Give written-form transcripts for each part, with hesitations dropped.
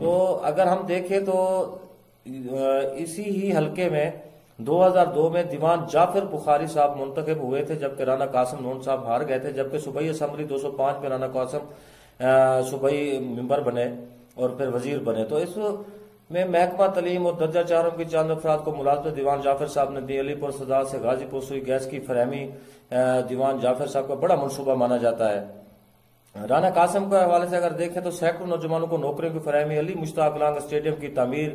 تو اگر ہم دیکھیں تو اسی ہی حلقے میں 2002 میں دیوان جعفر بخاری صاحب منتخب ہوئے تھے، جبکہ رانا قاسم نون صاحب ہار گئے تھے، جبکہ صوبائی اسمبلی 205 میں رانا قاسم صوبائی ممبر بنے اور پھر وزیر بنے۔ تو اس میں محکمہ تعلیم اور درجہ چاروں کی چند افراد کو ملازمت دیوان جعفر صاحب نے دی۔ علی پور سداد سے غازی پور سوئی گیس کی فراہمی دیوان جعفر صاحب کا بڑا منصوبہ مانا جاتا ہے۔ رانا قاسم کے حوالے سے اگر دیکھیں تو سینکڑوں نوجوانوں کو نوکریوں کی فراہمی، علی مشتاق لانگ اسٹیڈیم کی تعمیر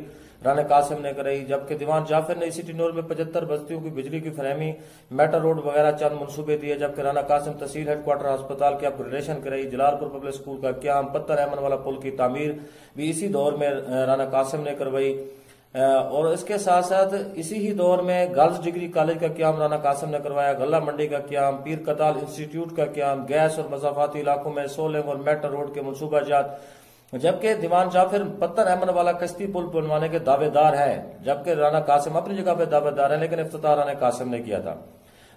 رانا قاسم نے کرائی، جبکہ دیوان جعفر نے اسی ٹنور میں 75 بستیوں کی بجلی کی فراہمی، میٹر روڈ وغیرہ چند منصوبے دیے، جبکہ رانا قاسم تحصیل ہیڈ کوارٹر ہسپتال کی اپ گریڈیشن کرائی، جلال پور پبلک اسکول کا قیام، پتھر احمد والا پل کی تعمیر بھی اسی دور میں رانا قاسم نے کروائی، اور اس کے ساتھ ساتھ اسی ہی دور میں گرلز ڈگری کالج کا قیام رانا قاسم نے کروایا، غلہ منڈی کا قیام، پیر کتال انسٹیٹیوٹ کا قیام، گیس اور مضافاتی علاقوں میں سولنگ اور میٹر روڈ کے منصوبہ جات، جبکہ دیوان جعفر پتھر احمد والا کشتی پل بنوانے کے دعوے دار ہیں، جبکہ رانا قاسم اپنی جگہ پہ دعوے دار ہیں، لیکن افتتاح رانا قاسم نے کیا تھا۔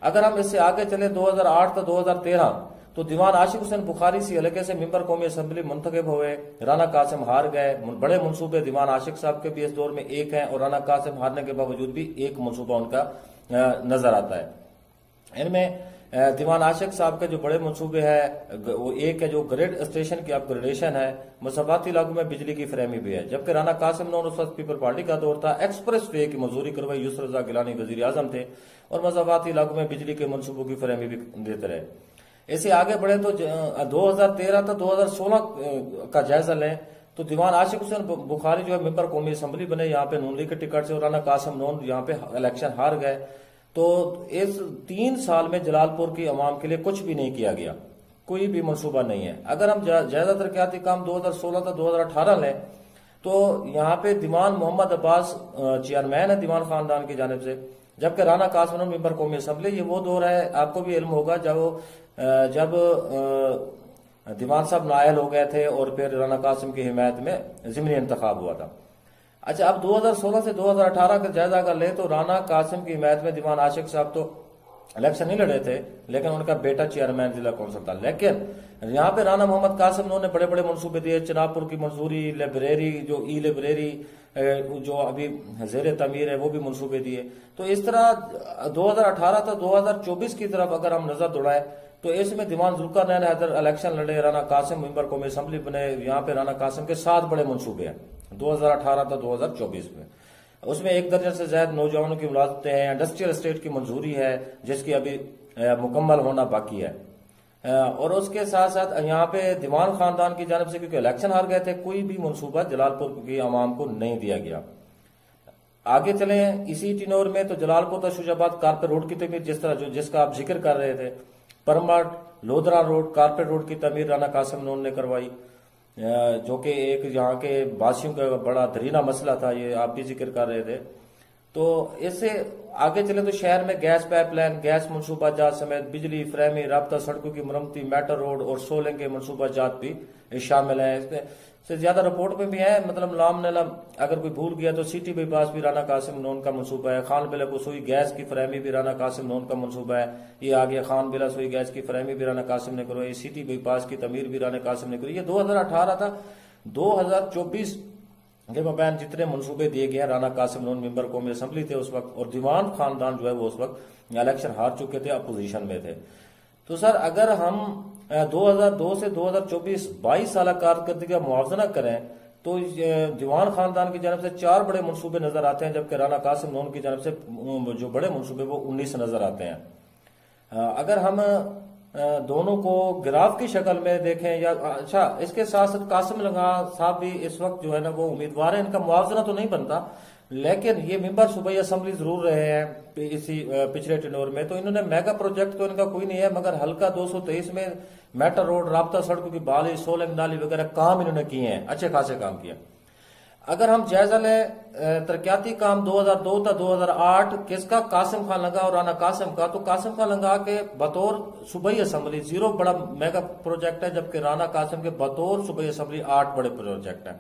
اگر ہم اس سے آگے چلیں 2008 تا 2013 تو دیوان عاشق حسین بخاری سی حلقے سے ممبر قومی اسمبلی منتخب ہوئے، رانا قاسم ہار گئے۔ بڑے منصوبے دیوان عاشق صاحب کے بھی اس دور میں ایک ہیں، اور رانا قاسم ہارنے کے باوجود بھی ایک منصوبہ ان کا نظر آتا ہے۔ ان میں دیوان عاشق صاحب کے جو بڑے منصوبے ہیں وہ ایک ہے جو گریڈ اسٹیشن کی اپ گریڈیشن ہے، مسافاتی علاقوں میں بجلی کی فراہمی بھی ہے، جبکہ رانا قاسم نون اس وقت پیپل پارٹی کا دور تھا، ایکسپریس وے کی منظوری کروائی، یسر رضا گیلانی وزیر اعظم تھے، اور مسافاتی علاقوں میں بجلی کے منصوبوں کی فراہمی بھی دیتے رہے۔ اسے آگے بڑھے تو 2013 تا 2016 کا جائزہ لیں تو دیوان عاشق حسین بخاری جو ہے ممبر قومی اسمبلی بنے یہاں پہ نون لیگ کے ٹکٹ سے، اور رانا قاسم نون یہاں پہ الیکشن ہار گئے۔ تو اس 3 سال میں جلال پور کی عوام کے لیے کچھ بھی نہیں کیا گیا، کوئی بھی منصوبہ نہیں ہے۔ اگر ہم جائزہ ترقیاتی کام 2016 تا 2018 لیں تو یہاں پہ دیوان محمد عباس چیئرمین ہے دیوان خاندان کی جانب سے، جبکہ رانا قاسم نون ممبر قومی اسمبلی۔ یہ وہ دور ہے، آپ کو بھی علم ہوگا، جب دیوان صاحب نائل ہو گئے تھے اور پھر رانا قاسم کی حمایت میں ضمنی انتخاب ہوا تھا۔ اچھا، اب 2016 سے 2018 کا جائزہ اگر لے تو رانا قاسم کی حمایت میں دیوان عاشق صاحب تو الیکشن نہیں لڑے تھے، لیکن ان کا بیٹا چیئرمین ضلع کونسل تھا۔ لیکن یہاں پہ رانا محمد قاسم نون نے بڑے بڑے منصوبے دیے، چناب پور کی منظوری، لائبریری جو ای لائبریری جو ابھی زیر تعمیر ہے وہ بھی منصوبے دیے۔ تو اس طرح 2018 تا 2024 کی طرف اگر ہم نظر دوڑائیں تو اس میں دیوان ذوالقرنین حیدر الیکشن لڑے، رانا قاسم ممبر قومی اسمبلی بنے، یہاں پہ رانا قاسم کے 7 بڑے منصوبے ہیں 2018 تا 2024 میں۔ اس میں 1 درجن سے زائد نوجوانوں کی ملازمتیں ہیں، انڈسٹریل اسٹیٹ کی منظوری ہے جس کی ابھی مکمل ہونا باقی ہے، اور اس کے ساتھ ساتھ یہاں پہ دیوان خاندان کی جانب سے کیونکہ الیکشن ہار گئے تھے کوئی بھی منصوبہ جلال پور کی عوام کو نہیں دیا گیا۔ آگے چلیں اسی ٹینور میں تو جلال پور تا شجاع آباد کارپیٹ روڈ کی تعمیر جس کا آپ ذکر کر رہے تھے، permit Lodhra road carpet road کی تعمیر رانا قاسم نون نے کروائی، جو کہ ایک یہاں کے باسیوں کا بڑا دھرینہ مسئلہ تھا، یہ آپ بھی ذکر کر رہے تھے۔ تو اس سے آگے چلے تو شہر میں گیس پائپ لائن، گیس منصوبہ جات سمیت بجلی فراہمی، رابطہ سڑکوں کی مرمتی، میٹر روڈ اور سولنگ کے منصوبہ جات بھی شامل ہیں۔ اس سے زیادہ رپورٹ میں بھی ہے، مطلب نام نلم اگر کوئی بھول گیا تو سٹی بائی پاس بھی رانا قاسم نون کا منصوبہ ہے، خان بلہ کو سوئی گیس کی فراہمی بھی رانا قاسم نون کا منصوبہ ہے، یہ آگے خان بلہ سوئی گیس کی فراہمی بھی رانا قاسم نے کروائی، سٹی بائی پاس کی تعمیر بھی رانا قاسم نے کرائی۔ یہ 2018 تھا، 2024 کے مابین جتنے منصوبے دیے گئے ہیں رانا قاسم نون ممبر قومی اسمبلی تھے اس وقت، اور دیوان خاندان جو ہے وہ اس وقت الیکشن ہار چکے تھے، اپوزیشن میں تھے۔ تو سر اگر ہم 2002 سے 2024 22 سالہ کارکردگی کا موازنہ کریں تو دیوان خاندان کی جانب سے 4 بڑے منصوبے نظر آتے ہیں، جبکہ رانا قاسم نون کی جانب سے جو بڑے منصوبے وہ 19 نظر آتے ہیں۔ اگر ہم دونوں کو گراف کی شکل میں دیکھیں یا اچھا اس کے ساتھ ساتھ قاسم لنگا صاحب بھی اس وقت جو ہے نا وہ امیدوار ہیں، ان کا موازنہ تو نہیں بنتا لیکن یہ ممبر صوبائی اسمبلی ضرور رہے ہیں اسی پچھلے ٹینور میں، تو انہوں نے میگا پروجیکٹ تو ان کا کوئی نہیں ہے، مگر حلقہ 223 میں میٹر روڈ، رابطہ سڑکوں کی بحالی، سولنگ نالی وغیرہ کام انہوں نے کیے ہیں، اچھے خاصے کام کیے۔ اگر ہم جائزہ لیں ترقیاتی کام 2002 تا 2008 کس کا، قاسم خان لنگا اور رانا قاسم کا، تو قاسم خان لنگا کے بطور صوبائی اسمبلی 0 بڑا میگا پروجیکٹ ہے، جبکہ رانا قاسم کے بطور صوبائی اسمبلی 8 بڑے پروجیکٹ ہیں۔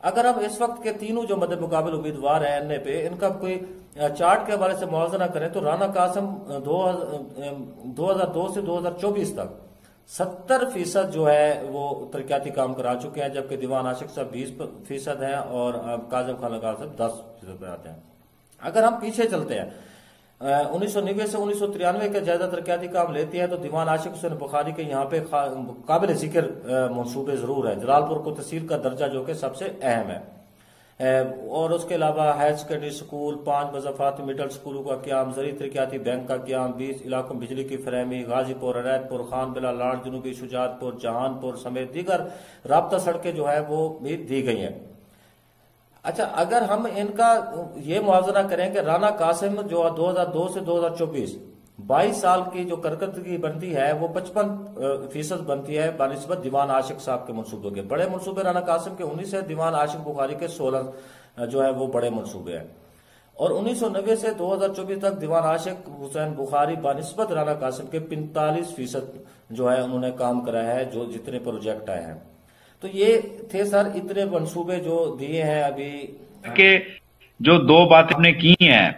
اگر ہم اس وقت کے تینوں جو مد مقابل امیدوار ہیں این اے پہ، ان کا کوئی چارٹ کے حوالے سے موازنہ کریں تو رانا قاسم 2002 سے 2024 تک 70% جو ہے وہ ترقیاتی کام کرا چکے ہیں، جبکہ دیوان عاشق صاحب 20% ہیں اور کاظم خان لنگار صاحب 10% پہ آتے ہیں۔ اگر ہم پیچھے چلتے ہیں 1990 سے 1993 کے جائزہ ترقیاتی کام لیتے ہیں تو دیوان عاشق حسین بخاری کے یہاں پہ قابل ذکر منصوبے ضرور ہیں۔ جلال پور کو تحصیل کا درجہ جو کہ سب سے اہم ہے، اور اس کے علاوہ ہائر سیکنڈری اسکول، 5 مضافاتی مڈل اسکولوں کا قیام، زرعی ترقیاتی بینک کا قیام، 20 علاقوں میں بجلی کی فراہمی، غازی پور، عنایت پور، خان بلا، لاڑ، جنوبی شجاعت پور، جہان پور سمیت دیگر رابطہ سڑکیں جو ہے وہ بھی دی گئی ہیں۔ اچھا، اگر ہم ان کا یہ موازنہ کریں کہ رانا قاسم جو 2002 سے 2024 22 سال کی جو کارکردگی بنتی ہے وہ 55% بنتی ہے بنسبت دیوان عاشق صاحب کے منصوبوں کے۔ بڑے منصوبے رانا قاسم کے 19 ہے، دیوان عاشق بخاری کے 16 جو ہے وہ بڑے منصوبے ہیں، اور 1990 سے 2024 تک دیوان عاشق حسین بخاری بنسبت رانا قاسم کے 45% جو ہے انہوں نے کام کرایا ہے، جو جتنے پروجیکٹ آئے ہیں۔ تو یہ تھے سر اتنے منصوبے جو دیے ہیں ابھی کہ جو دو باتیں نے کی ہیں۔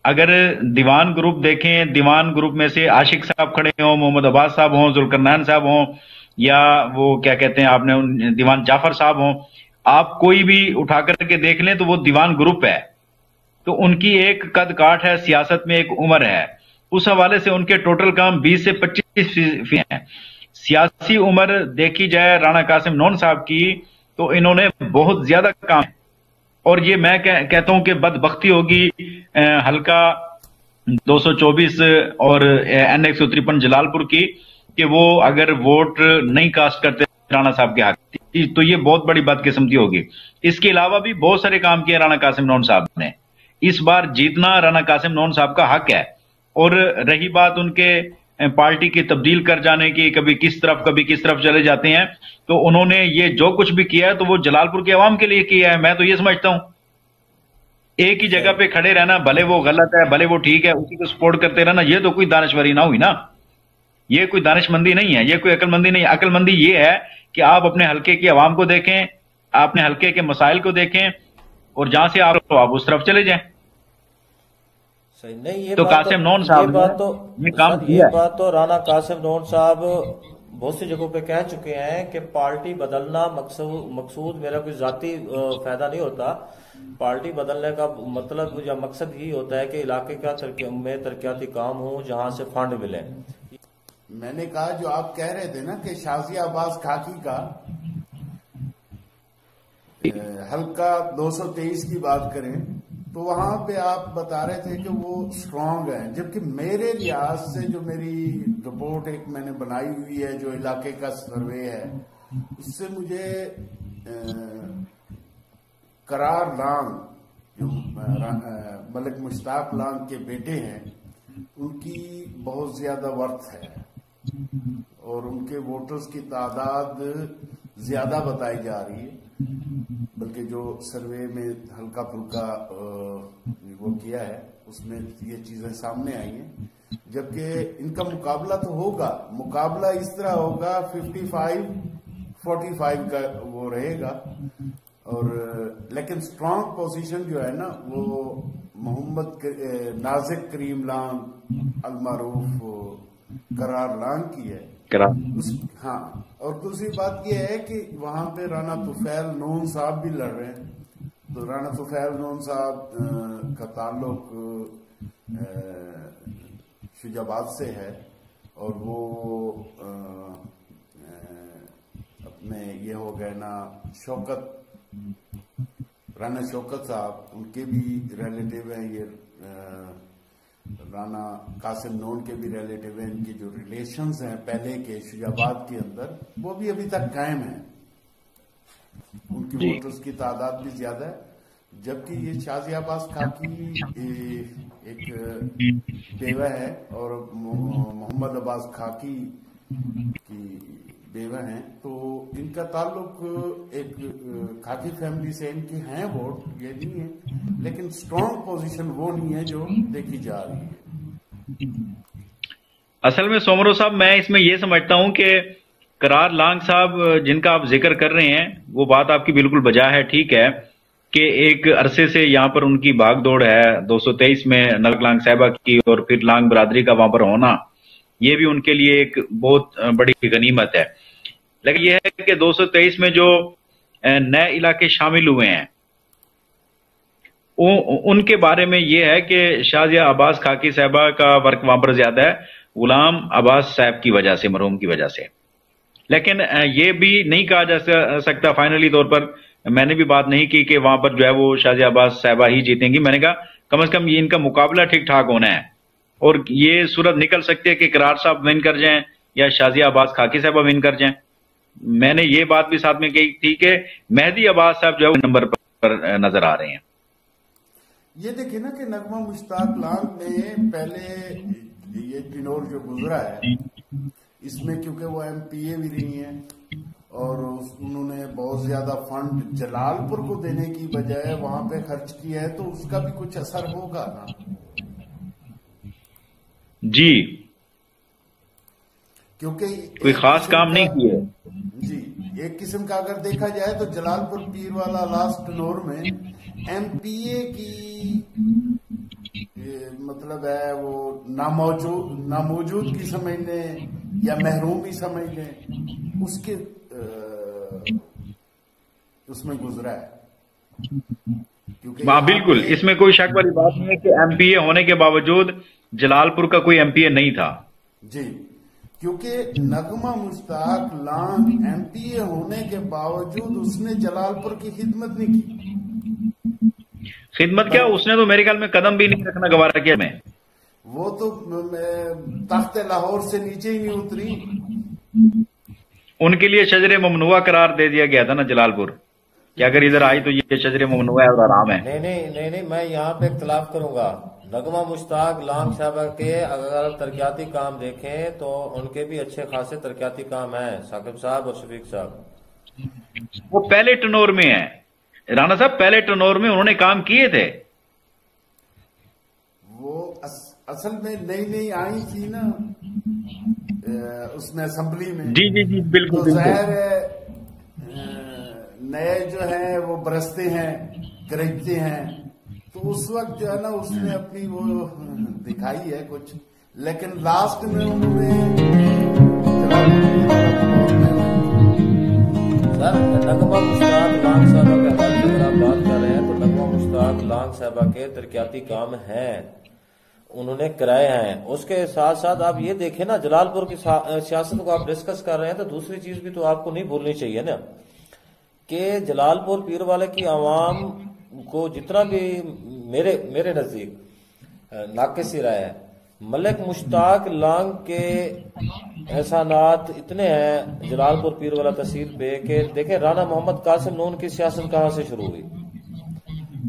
اگر دیوان گروپ دیکھیں، دیوان گروپ میں سے عاشق صاحب کھڑے ہوں، محمد عباس صاحب ہوں، ذوالقرنین صاحب ہوں، یا وہ کیا کہتے ہیں آپ نے دیوان جعفر صاحب ہوں، آپ کوئی بھی اٹھا کر کے دیکھ لیں تو وہ دیوان گروپ ہے۔ تو ان کی ایک قد کاٹ ہے، سیاست میں ایک عمر ہے، اس حوالے سے ان کے ٹوٹل کام 20 سے 25% ہیں۔ سیاسی عمر دیکھی جائے رانا قاسم نون صاحب کی تو انہوں نے بہت زیادہ کام ہے، اور یہ میں کہتا ہوں کہ بدبختی ہوگی حلقہ 224 اور این 153 جلال پور کی کہ وہ اگر ووٹ نہیں کاسٹ کرتے رانا صاحب کے حق تو یہ بہت بڑی بدقسمتی ہوگی۔ اس کے علاوہ بھی بہت سارے کام کیے رانا قاسم نون صاحب نے۔ اس بار جیتنا رانا قاسم نون صاحب کا حق ہے، اور رہی بات ان کے پارٹی کی تبدیل کر جانے کی، کبھی کس طرف چلے جاتے ہیں، تو انہوں نے یہ جو کچھ بھی کیا ہے تو وہ جلال پور کے عوام کے لیے کیا ہے۔ میں تو یہ سمجھتا ہوں ایک ہی جگہ پہ کھڑے رہنا، بھلے وہ غلط ہے بھلے وہ ٹھیک ہے، اسی کو سپورٹ کرتے رہنا، یہ تو کوئی دانشوری نہ ہوئی نا، یہ کوئی دانش مندی نہیں ہے، یہ کوئی عقل مندی نہیں ہے۔ عقل مندی یہ ہے کہ آپ اپنے حلقے کی عوام کو دیکھیں، اپنے حلقے کے مسائل کو دیکھیں، اور جہاں سے آپ اس طرف چلے جائیں۔ صحیح نہیں، یہ تو قاسم نون صاحب یہ بات تو رانا قاسم نون صاحب بہت سی جگہوں پہ کہہ چکے ہیں کہ پارٹی بدلنا مقصود میرا کوئی ذاتی فائدہ نہیں ہوتا، پارٹی بدلنے کا مطلب یا مقصد یہی ہوتا ہے کہ علاقے کا میں ترقیاتی کام ہوں جہاں سے فنڈ ملے۔ میں نے کہا جو آپ کہہ رہے تھے نا کہ شازیہ عباس کھاکی کا حلقہ 223 کی بات کریں تو وہاں پہ آپ بتا رہے تھے کہ وہ سٹرونگ ہیں، جبکہ میرے لحاظ سے جو میری رپورٹ ایک میں نے بنائی ہوئی ہے جو علاقے کا سروے ہے، اس سے مجھے قرار لانگ جو ملک مشتاق لانگ کے بیٹے ہیں ان کی بہت زیادہ ورتھ ہے، اور ان کے ووٹرز کی تعداد زیادہ بتائی جا رہی ہے، بلکہ جو سروے میں ہلکا پھلکا وہ کیا ہے اس میں یہ چیزیں سامنے آئی ہیں، جبکہ ان کا مقابلہ تو ہوگا، مقابلہ اس طرح ہوگا 55-45 کا وہ رہے گا، اور لیکن سٹرونگ پوزیشن جو ہے نا وہ محمد نازک کریم لانگ المعروف قرار لانگ کی ہے۔ ہاں، اور دوسری بات یہ ہے کہ وہاں پہ رانا طفیل نون صاحب بھی لڑ رہے ہیں، تو رانا طفیل نون صاحب کا تعلق شجاباد سے ہے، اور وہ اپنے یہ ہو گئے نا شوکت رانا شوکت صاحب، ان کے بھی ریلیٹیو ہیں، یہ رانا قاسم نون کے بھی ریلیٹیو ہیں، ان کی جو ریلیشنز ہیں پہلے کے شجاباد کے اندر وہ بھی ابھی تک قائم ہیں، ان کی ووٹرز کی تعداد بھی زیادہ ہے، جبکہ یہ شازیہ عباس کھاکی ایک بیوہ ہے اور محمد عباس کھاکی کی بیوہ ہیں، تو ان کا تعلق ایک کھاکی فیملی سے ان کے ہیں ووٹ، یہ نہیں ہے، لیکن سٹرونگ پوزیشن وہ نہیں ہے جو دیکھی جا رہی ہے۔ اصل میں سومرو صاحب میں اس میں یہ سمجھتا ہوں کہ قرار لانگ صاحب جن کا آپ ذکر کر رہے ہیں وہ بات آپ کی بالکل بجا ہے، ٹھیک ہے کہ ایک عرصے سے یہاں پر ان کی بھاگ دوڑ ہے 223 میں نلک لانگ صاحبہ کی، اور پھر لانگ برادری کا وہاں پر ہونا، یہ بھی ان کے لیے ایک بہت بڑی غنیمت ہے. لیکن یہ ہے کہ 223 میں جو نئے علاقے شامل ہوئے ہیں ان کے بارے میں یہ ہے کہ شازیہ عباس خاکی صاحبہ کا ورک وہاں پر زیادہ ہے غلام عباس صاحب کی وجہ سے، مرحوم کی وجہ سے. لیکن یہ بھی نہیں کہا جا سکتا فائنلی طور پر، میں نے بھی بات نہیں کی کہ وہاں پر جو ہے وہ شازیہ عباس صاحبہ ہی جیتیں گی. میں نے کہا کم از کم یہ ان کا مقابلہ ٹھیک ٹھاک ہونا ہے، اور یہ صورت نکل سکتی ہے کہ قرار صاحب ون کر جائیں یا شازیہ عباس خاکی صاحبہ ون کر جائیں. میں نے یہ بات بھی ساتھ میں کہی تھی کہ مہدی عباس صاحب جو ہے نمبر پر نظر آ رہے ہیں. یہ دیکھیں نا کہ نغمہ مشتاق لانگ میں پہلے یہ ٹینور جو گزرا ہے اس میں کیونکہ وہ ایم پی اے بھی رہی ہیں اور انہوں نے بہت زیادہ فنڈ جلال پور کو دینے کی بجائے وہاں پہ خرچ کیا ہے، تو اس کا بھی کچھ اثر ہوگا نا. جی کیونکہ کوئی خاص کام نہیں کیے. جی ایک قسم کا اگر دیکھا جائے تو جلال پور پیر والا لاسٹ ٹینور میں ایم پی اے کی مطلب ہے وہ ناموجود کی سمجھ لیں یا محرومی سمجھ لیں، اس کے اس میں گزرا ہے. ہاں بالکل، اس میں کوئی شک والی بات نہیں ہے کہ ایم پی اے ہونے کے باوجود جلال پور کا کوئی ایم پی اے نہیں تھا. جی کیونکہ نغمہ مشتاق لانگ ایم پی اے ہونے کے باوجود اس نے جلال پور کی خدمت نہیں کی. خدمت کیا، اس نے تو میرے خیال میں قدم بھی نہیں رکھنا گوارا کیا. میں وہ تو تخت لاہور سے نیچے ہی نہیں اتری. ان کے لیے شجر ممنوعہ قرار دے دیا گیا تھا نا جلال پور، کہ اگر ادھر آئی تو یہ شجر ممنوعہ ہے اور حرام ہے. نہیں میں یہاں پہ اختلاف کروں گا. نغمہ مشتاق لانگ صاحبہ کے اگر ترقیاتی کام دیکھیں تو ان کے بھی اچھے خاصے ترقیاتی کام ہیں، ثاقب صاحب اور شفیق صاحب. وہ پہلے ٹنور میں ہیں رانا صاحب، پہلے ٹنور میں انہوں نے کام کیے تھے. وہ اصل میں نئی آئی تھی نا اس میں اسمبلی میں. جی بالکل. تو ظاہر ہے نئے جو ہیں وہ برستے ہیں گرجتے ہیں، تو اس وقت جو ہے نا اس نے اپنی وہ دکھائی ہے کچھ، لیکن لاسٹ میں انہوں نے نغمہ مشتاق لانگ صاحبہ کے حوالے سے اگر آپ بات کر رہے ہیں تو نغمہ مشتاق لانگ صاحبہ کے ترقیاتی کام ہیں، انہوں نے کرائے ہیں. اس کے ساتھ ساتھ آپ یہ دیکھیں نا جلال پور کی سیاست کو آپ ڈسکس کر رہے ہیں تو دوسری چیز بھی تو آپ کو نہیں بھولنی چاہیے نا کہ جلال پور پیر والے کی عوام کو جتنا بھی میرے نزدیک ناقص ہی رہا ہے، ملک مشتاق لانگ کے احسانات اتنے ہیں جلال پور پیر والا تحصیل پہ کہ دیکھیں رانا محمد قاسم نون کی سیاست کہاں سے شروع ہوئی.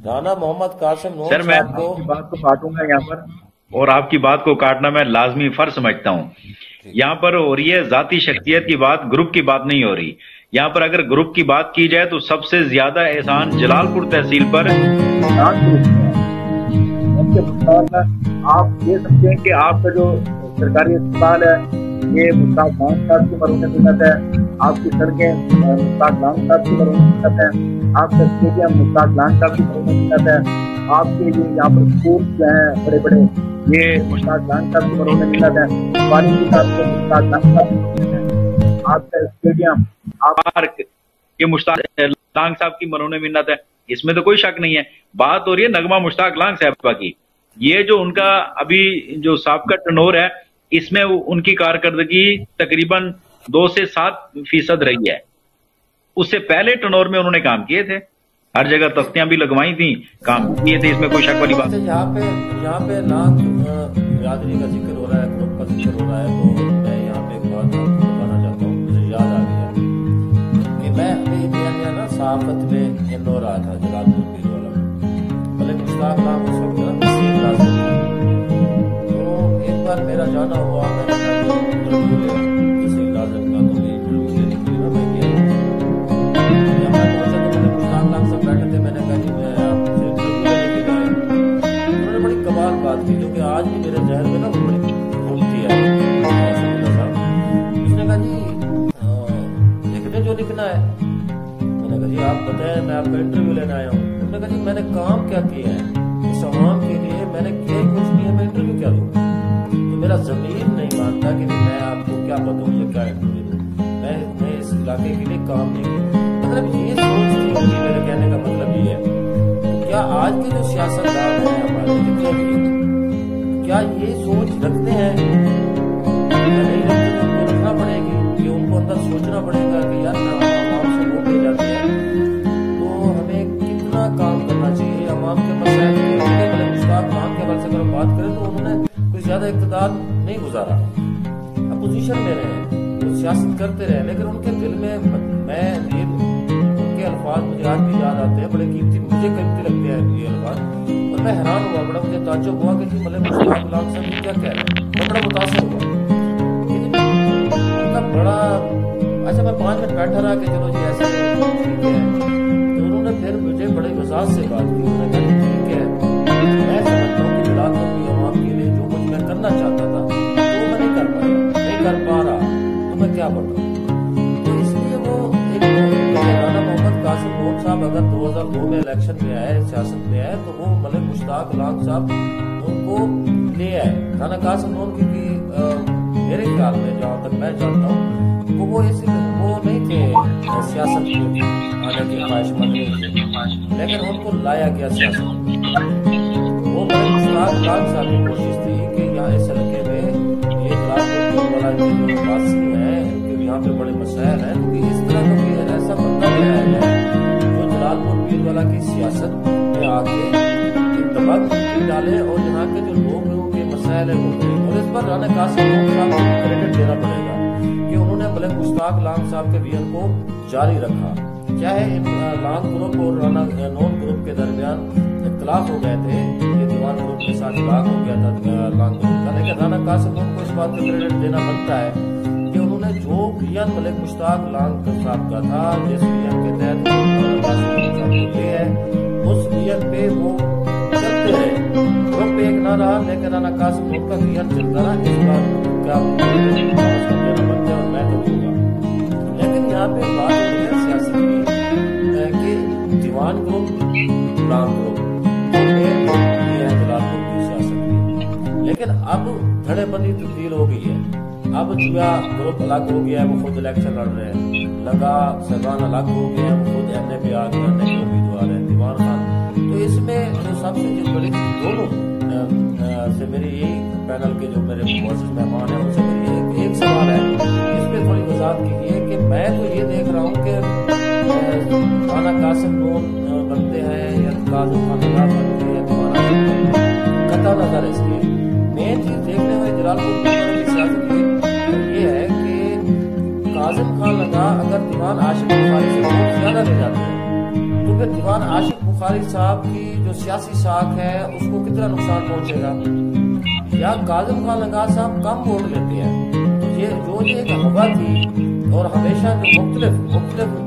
رانا محمد قاسم نون سر میں صاحب کو آپ کی بات کو کاٹوں گا یہاں پر، اور آپ کی بات کو کاٹنا میں لازمی فرض سمجھتا ہوں. یہاں پر ہو رہی ہے ذاتی شخصیت کی بات، گروپ کی بات نہیں ہو رہی. یہاں پر اگر گروپ کی بات کی جائے تو سب سے زیادہ احسان جلال پور تحصیل پر آپ یہ سمجھیں کہ آپ کا جو سرکاری اسپتال ہے یہ مشتاق لانگ صاحب کی مرہون منت ہے، آپ کی سڑکیں مشتاق لانگ صاحب کی مرہون منت ہے، آپ کا اسٹیڈیم مشتاق لانگ صاحب کی مرہون منت ہے، آپ کے جو یہاں پر اسکول جو ہیں بڑے بڑے یہ مشتاق لانگ صاحب کی مرہون منت ہے، پانی کی صاحب کو مشتاق لانگ صاحب کی مرہون منت ہے، آپ کا اسٹیڈیم پارک یہ مشتاق لانگ صاحب کی مرہون منت ہے. اس میں تو کوئی شک نہیں ہے. بات ہو رہی ہے نغمہ مشتاق لانگ صاحبہ کی. یہ جو ان کا ابھی جو سابقہ ٹنور ہے اس میں ان کی کارکردگی تقریباً 2 سے 7% رہی ہے. اس سے پہلے ٹنور میں انہوں نے کام کیے تھے، ہر جگہ تختیاں بھی لگوائی تھیں، کام کیے تھے، اس میں کوئی شک والی بات. یہاں پہ لانگ برادری کا ذکر ہو رہا ہے، گروپ کا ذکر ہو رہا ہے، تو میں یہاں پہ ایک بات بتانا چاہتا ہوں، مجھے یاد آ گیا کہ میں ابھی نیا نا صحافت میں ان ہو رہا تھا جلال پور پیر والا، ملک مشتاق لانگ اس وقت تحصیل لازم تھا. تو ایک بار میرا جانا ہوا، میں نے انٹرویو لیا تحصیل لازم کا، تو انٹرویو لینے کے لیے میں گیا. جب میں پہنچا تو ملک مشتاق لانگ صاحب بیٹھے تھے. میں نے کہا کہ میں آپ سے انٹرویو لینے کے لیے آیا. انہوں نے بڑی کمال بات کی جو کہ آج بھی میرے ذہن میں نا بڑی گھومتی ہے. اس نے کہا جی لکھ دیں جو لکھنا ہے. میں نے کہا جی آپ بتائیں، میں آپ کا انٹرویو لینے آیا ہوں. انہوں نے کہا جی میں نے کام کیا کیا ہے اس عوام کے لیے، میں نے کیا کچھ نہیں ہے، میں انٹرویو کیا لوں. تو میرا ضمیر نہیں مانتا کہ آج کے جو سیاستدان ہیں ہمارے جتنے بھی، کیا یہ سوچ رکھتے ہیں یا نہیں رکھتے؟ تو ان کو رکھنا پڑے گی کہ ان کو اندر سوچنا پڑے گا کہ یار عوام سے ووٹ لے جاتے ہیں تو ہمیں کتنا کام کرنا چاہیے عوام کے مسائل کے بڑے مشتاق خان کے حوالے سے اگر بات کریں تو انہوں نے کوئی زیادہ اقتدار نہیں گزارا، اپوزیشن میں رہے، وہ سیاست کرتے رہے، لیکن ان کے دل میں ان کے الفاظ مجھے آج بھی یاد آتے ہیں، بڑے قیمتی، مجھے قیمتی لگتے ہیں یہ الفاظ، اور میں حیران ہوا، بڑا مجھے تعجب ہوا کہ جی ملک مشتاق لاکھ صاحب کیا کہہ رہے ہیں، میں بڑا متاثر ہوا ان کا بڑا اچھا، میں 5 منٹ بیٹھا رہا کہ چلو جی ایسے ٹھیک ہے، تو انہوں نے پھر مجھے بڑے وضاحت سے بات کی، انہوں نے کہا ٹھیک ہے، میں سمجھتا ہوں کہ جلال پور کی عوام کے لیے جو کچھ میں کرنا چاہتا تھا وہ میں نہیں کر پایا، نہیں کر پا رہا، تو میں کیا بتاؤں؟ تو اس لیے وہ ایک رانا محمد قاسم نون صاحب اگر 2002 میں الیکشن میں آئے، سیاست میں آئے، تو وہ ملک مشتاق لاکھ صاحب ان کو لے آئے۔ رانا قاسم نون کی میرے خیال میں جہاں تک میں جانتا ہوں وہ نہیں تھے سیاست میں آنے کے خواہش مند نہیں تھے، لیکن ان کو لایا گیا سیاست میں۔ وہ ملک مشتاق لاکھ صاحب کی کوشش تھی کہ یہاں اس علاقے میں یہ جلال پور والا جو واسی ہیں ان کے یہاں پہ بڑے مسائل ہیں، کیونکہ اس طرح کا کوئی ایسا بندہ لایا جائے جو جلال پور پیر والا کی سیاست میں آ کے اتفاق ڈالے اور یہاں کے جو لوگوں کے مسائل ہیں وہ کرے۔ اور اس پر رانا قاسم نون صاحب کو کریڈٹ دینا پڑے گا کہ انہوں نے ملک مشتاق لاکھ صاحب کے ویژن کو جاری رکھا، چاہے لانگ گروپ اور رانا نون گروپ کے درمیان اختلاف ہو گئے تھے، یہ دیوان گروپ کے ساتھ اختلاف ہو گیا تھا لانگ گروپ کا، لیکن رانا قاسم نون کو اس بات کا کریڈٹ دینا بنتا ہے کہ انہوں نے جو ویژن ملک مشتاق لاکھ صاحب کا تھا، جس ویژن کے تحت رانا قاسم نون صاحب کو لے ہے، اس ویژن پہ وہ چلتے رہے، گروپ ایک نہ رہا لیکن رانا قاسم نون کا ویژن چلتا رہا، اس بات کا دینا بنتا ہے اور میں تو دوں گا۔ لیکن یہاں پہ بات ہو رہی ہے سیاست کی کہ دیوان گروپ لانگ گروپ یہ ہے جلال پور کی سیاست کی، لیکن اب دھڑے بندی تبدیل ہو گئی ہے، اب جویا گروپ الگ ہو گیا ہے، وہ خود الیکشن لڑ رہے ہیں، لگا سیبان الگ ہو گیا ہے، وہ خود این اے پہ آ گیا، نئے امیدوار ہیں دیوان خان۔ تو اس میں جو سب سے جو بڑی دونوں سے میری یہی پینل کے جو میرے معزز مہمان ہیں ان سے میری ایک سوال ہے، اس پہ تھوڑی وضاحت کیجیے کہ میں تو یہ دیکھ رہا ہوں کہ رانا قاسم نون بنتے ہیں یا کاظم خان نگار بنتے ہیں یا دیوان عاشق بنتے ہیں، قطع نظر اس کی مین چیز دیکھنے میں جلال پور کی سیاست یہ ہے کہ کاظم خان نگار اگر دیوان عاشق بخاری سے بہت زیادہ لے جاتے ہیں تو پھر دیوان عاشق بخاری صاحب کی جو سیاسی ساکھ ہے اس کو کتنا نقصان پہنچے گا، یا کاظم خان نگار صاحب کم ووٹ لیتے ہیں، تو یہ ایک ہوا تھی اور ہمیشہ جو مختلف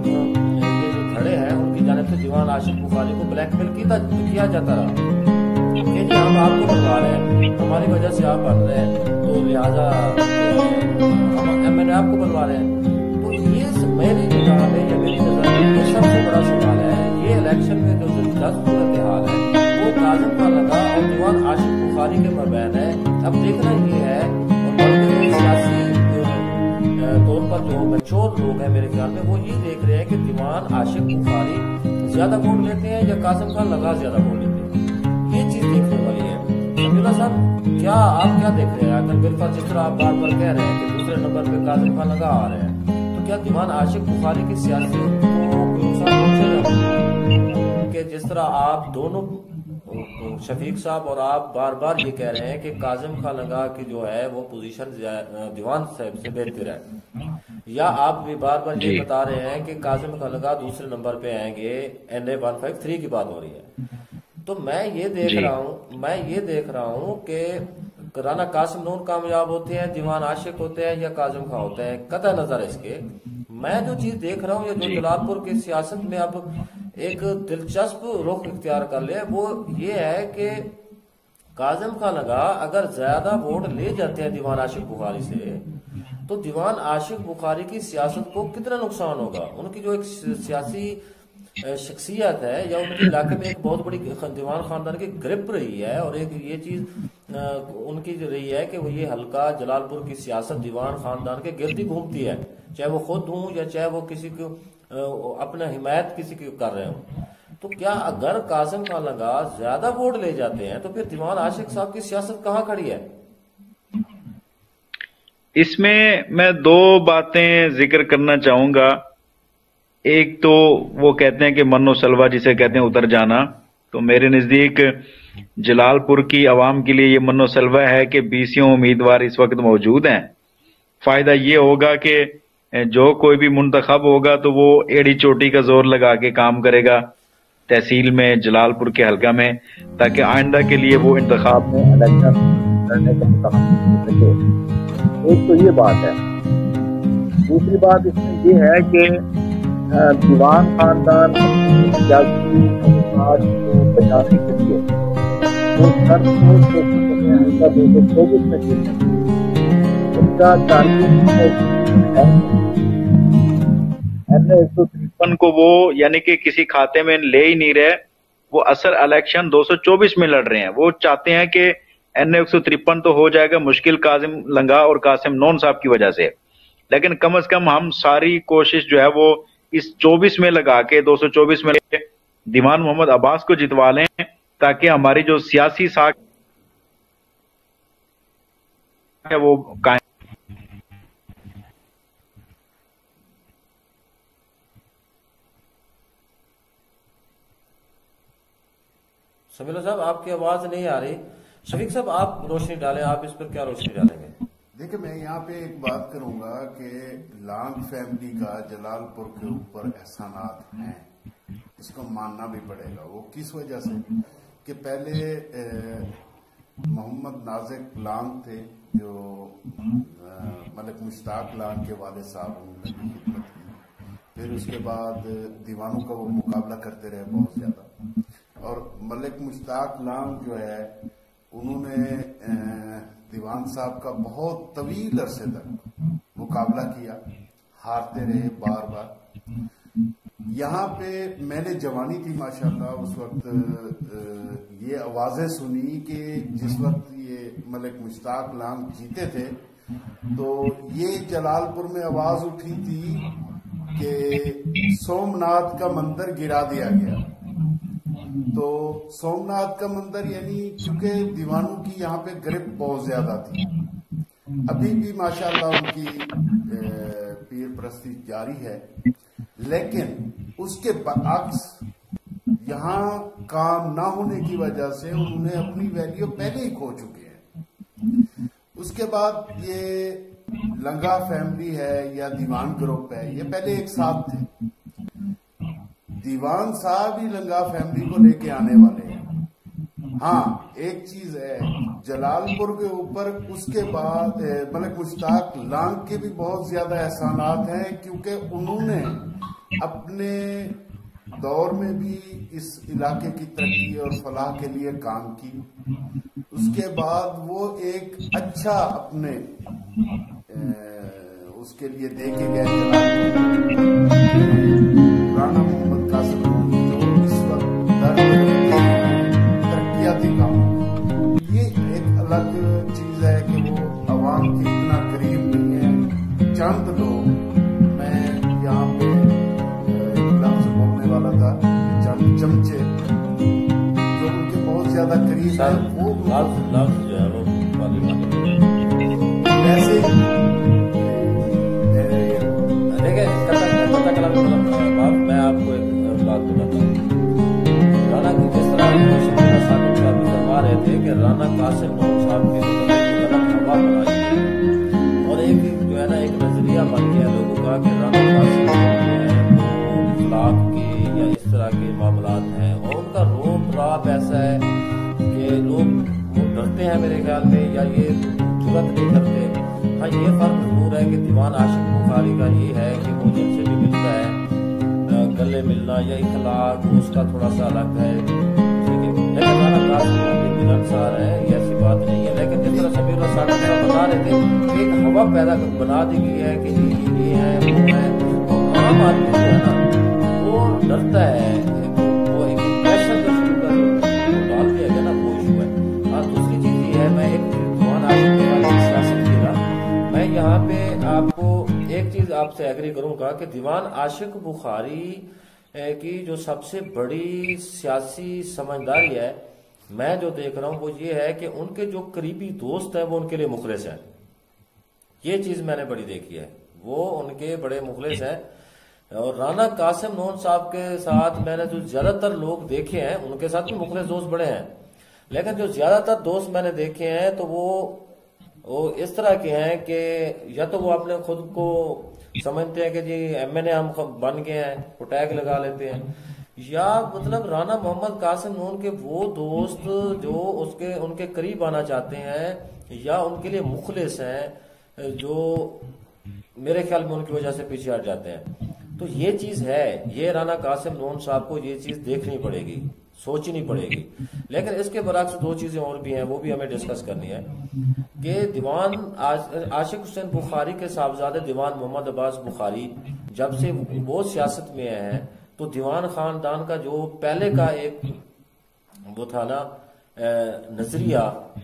یہ جو کھڑے ہیں ان کی جانب سے دیوان عاشق بخاری کو بلیک میل کیا جاتا رہا کہ جی ہم آپ کو بنوا رہے ہیں، ہماری وجہ سے آپ بن رہے ہیں، تو لہٰذا میں نے آپ کو بنوا رہے ہیں۔ تو یہ میری نگاہ میں یا میری نظر میں یہ سب سے بڑا سوال ہے، یہ الیکشن میں جو دلچسپ صورتحال ہے وہ کاظم خان نگار اور دیوان عاشق بخاری کے مابین ہے۔ اب دیکھنا یہ ہے اور بلکہ سیاسی طور پر جو میچور لوگ ہیں میرے خیال میں وہ یہ دیکھ رہے ہیں کہ دیوان عاشق بخاری زیادہ ووٹ لیتے ہیں یا کاظم خان نگار زیادہ ووٹ لیتے ہیں، یہ چیز دیکھنے والی ہے۔ سمیع صاحب کیا آپ کیا دیکھ رہے ہیں؟ اگر بالفرض جس طرح آپ بار بار کہہ رہے ہیں کہ دوسرے نمبر پہ کاظم خان نگار آ رہے ہیں، تو کیا دیوان عاشق بخاری کی سیاست کو نقصان پہنچے گا کہ جس طرح آپ دونوں شفیق صاحب اور آپ بار بار یہ کہہ رہے ہیں کہ کاظم خان نگار کی جو ہے وہ پوزیشن دیوان صاحب سے بہتر ہے، یا آپ بھی بار بار یہ بتا رہے ہیں کہ کاظم خان نگار دوسرے نمبر پہ آئیں گے، این اے 153 کی بات ہو رہی ہے، تو میں یہ دیکھ رہا ہوں کہ رانا قاسم نون کامیاب ہوتے ہیں، دیوان عاشق ہوتے ہیں یا کاظم خان ہوتے ہیں، قطع نظر اس کے میں جو چیز دیکھ رہا ہوں یا جو جلال پور کی سیاست میں اب ایک دلچسپ رخ اختیار کر لے وہ یہ ہے کہ کاظم خان نگار اگر زیادہ ووٹ لے جاتے ہیں دیوان عاشق بخاری سے تو دیوان عاشق بخاری کی سیاست کو کتنا نقصان ہوگا، ان کی جو ایک سیاسی شخصیت ہے یا ان کے علاقے میں ایک بہت بڑی دیوان خاندان کی گرپ رہی ہے، اور ایک یہ چیز ان کی رہی ہے کہ وہ یہ حلقہ جلال پور کی سیاست دیوان خاندان کے گرد ہی گھومتی ہے، چاہے وہ خود ہوں یا چاہے وہ کسی کو اپنا حمایت کسی کی کر رہے ہوں، تو کیا اگر قاسم خان لنگا زیادہ ووٹ لے جاتے ہیں تو پھر دیوان عاشق صاحب کی سیاست کہاں کھڑی ہے؟ اس میں دو باتیں ذکر کرنا چاہوں گا. ایک تو وہ کہتے ہیں کہ من و سلوا جسے کہتے ہیں اتر جانا، تو میرے نزدیک جلال پور کی عوام کے لیے یہ من و سلوا ہے کہ 20 امیدوار اس وقت موجود ہیں. فائدہ یہ ہوگا کہ جو کوئی بھی منتخب ہوگا تو وہ ایڑی چوٹی کا زور لگا کے کام کرے گا تحصیل میں، جلال پور کے حلقہ میں، تاکہ آئندہ کے لیے وہ انتخاب میں الیکشن لڑنے کا متحمل ہو سکے. ایک تو یہ بات ہے. دوسری بات اس میں یہ ہے کہ دیوان خاندان اپنی سیاسی اوقات کو بچانے کے لیے وہ سر حلقہ 224 میں جیتے ہیں. ان کا ٹارگیٹ ہے NA-153 کو وہ یعنی کہ کسی کھاتے میں لے ہی نہیں رہے، وہ اصل الیکشن 224 میں لڑ رہے ہیں. وہ چاہتے ہیں کہ NA-153 تو ہو جائے گا مشکل قاسم لنگا اور قاسم نون صاحب کی وجہ سے، لیکن کم از کم ہم ساری کوشش جو ہے وہ اس 24 میں لگا کے 224 میں دیوان محمد عباس کو جتوا لیں، تاکہ ہماری جو سیاسی ساکھ ہے وہ قائم. سمیلہ صاحب آپ کی آواز نہیں آ رہی. شفیق صاحب آپ روشنی ڈالیں، آپ اس پر کیا روشنی ڈالیں گے؟ دیکھیں میں یہاں پہ ایک بات کروں گا کہ لانگ فیملی کا جلال پور کے اوپر احسانات ہیں، اس کو ماننا بھی پڑے گا. وہ کس وجہ سے کہ پہلے محمد نازک لانگ تھے جو ملک مشتاق لانگ کے والد صاحب، انہوں نے بھی خدمت کی. پھر اس کے بعد دیوانوں کا وہ مقابلہ کرتے رہے بہت زیادہ، اور ملک مشتاق لانگ جو ہے انہوں نے دیوان صاحب کا بہت طویل عرصے تک مقابلہ کیا، ہارتے رہے بار بار. یہاں پہ میں نے جوانی تھی ماشاءاللہ، اس وقت یہ آوازیں سنی کہ جس وقت یہ ملک مشتاق لانگ جیتے تھے تو یہ جلال پور میں آواز اٹھی تھی کہ سومناتھ کا مندر گرا دیا گیا. تو سومناتھ کا مندر یعنی چونکہ دیوانوں کی یہاں پہ گرفت بہت زیادہ تھی، ابھی بھی ماشاءاللہ ان کی پیر پرستی جاری ہے، لیکن اس کے برعکس یہاں کام نہ ہونے کی وجہ سے انہوں نے اپنی ویلیو پہلے ہی کھو چکے ہیں. اس کے بعد یہ لنگا فیملی ہے یا دیوان گروپ ہے، یہ پہلے ایک ساتھ تھے. دیوان صاحب ہی لنگا فیملی کو لے کے آنے والے ہیں. ہاں ایک چیز ہے، جلال پور کے اوپر اس کے بعد ملک مشتاق لانگ کے بھی بہت زیادہ احسانات ہیں، کیونکہ انہوں نے اپنے دور میں بھی اس علاقے کی ترقی اور فلاح کے لیے کام کی. اس کے بعد وہ ایک اچھا اپنے اس کے لیے دے کے گئے رانا محمد قاسم جو اس وقت ترقیاتی کام. یہ ایک الگ چیز ہے کہ وہ عوام کے اتنا قریب نہیں ہے. چند لوگ، میں یہاں پہ لفظ بولنے والا تھا، چند چمچے جو ان کے بہت زیادہ قریب ہیں، وہ لفظ جو ہے وہ ایسے میں آپ کو ایک بات بتاتا ہوں. رانا کی جس طرح صاحب فرما رہے تھے کہ رانا قاسم نون صاحب کی غلط ہوا بنائی، اور ایک جو ہے نا ایک نظریہ بن گیا لوگوں کا کہ رانا قاسم جو ہے اخلاق کے یا اس طرح کے معاملات ہیں، اور ان کا روپ راب ایسا ہے کہ لوگ وہ ڈرتے ہیں میرے خیال میں، یا یہ جرأت نہیں کرتے. ہاں یہ فرق ضرور ہے کہ دیوان عاشق بخاری کا یہ ہے کہ وہ جن سے بھی ملتا ہے گلے ملنا یا اخلاق اس کا تھوڑا سا الگ ہے، ٹھیک ہے. لیکن رانا قاسم ملنسار ہے، یہ ایسی بات نہیں ہے. لیکن جس طرح سمیر اللہ صاحب بتا رہے تھے کہ ایک ہوا پیدا بنا دی گئی ہے کہ یہ ہے وہ ہے، عام آدمی جو ہے نا وہ ڈرتا ہے، وہ ایک پریشر جو شروع کر ڈال دیا گیا نا، وہ ایشو ہے. ہاں دوسری چیز یہ ہے، میں ایک دیوان عاشق کی سیاست کی نا، میں یہاں پہ آپ کو ایک چیز آپ سے ایگری کروں گا کہ دیوان عاشق بخاری کی جو سب سے بڑی سیاسی سمجھداری ہے میں جو دیکھ رہا ہوں وہ یہ ہے کہ ان کے جو قریبی دوست ہیں وہ ان کے لیے مخلص ہیں. یہ چیز میں نے بڑی دیکھی ہے، وہ ان کے بڑے مخلص ہیں. اور رانا قاسم نون صاحب کے ساتھ میں نے جو زیادہ تر لوگ دیکھے ہیں ان کے ساتھ بھی مخلص دوست بڑے ہیں، لیکن جو زیادہ تر دوست میں نے دیکھے ہیں تو وہ اس طرح کے ہیں کہ یا تو وہ اپنے خود کو سمجھتے ہیں کہ جی ایم این اے ہم بن گئے ہیں، وہ ٹیگ لگا لیتے ہیں، یا مطلب رانا محمد قاسم نون کے وہ دوست جو ان کے قریب آنا چاہتے ہیں یا ان کے لیے مخلص ہیں جو میرے خیال میں ان کی وجہ سے پیچھے ہٹ جاتے ہیں. تو یہ چیز ہے، یہ رانا قاسم نون صاحب کو یہ چیز دیکھنی پڑے گی، سوچنی پڑے گی. لیکن اس کے برعکس دو چیزیں اور بھی ہیں، وہ بھی ہمیں ڈسکس کرنی ہے کہ دیوان عاشق حسین بخاری کے صاحبزادے دیوان محمد عباس بخاری جب سے وہ سیاست میں آئے ہیں تو دیوان خاندان کا جو پہلے کا ایک وہ تھا نا نظریہ،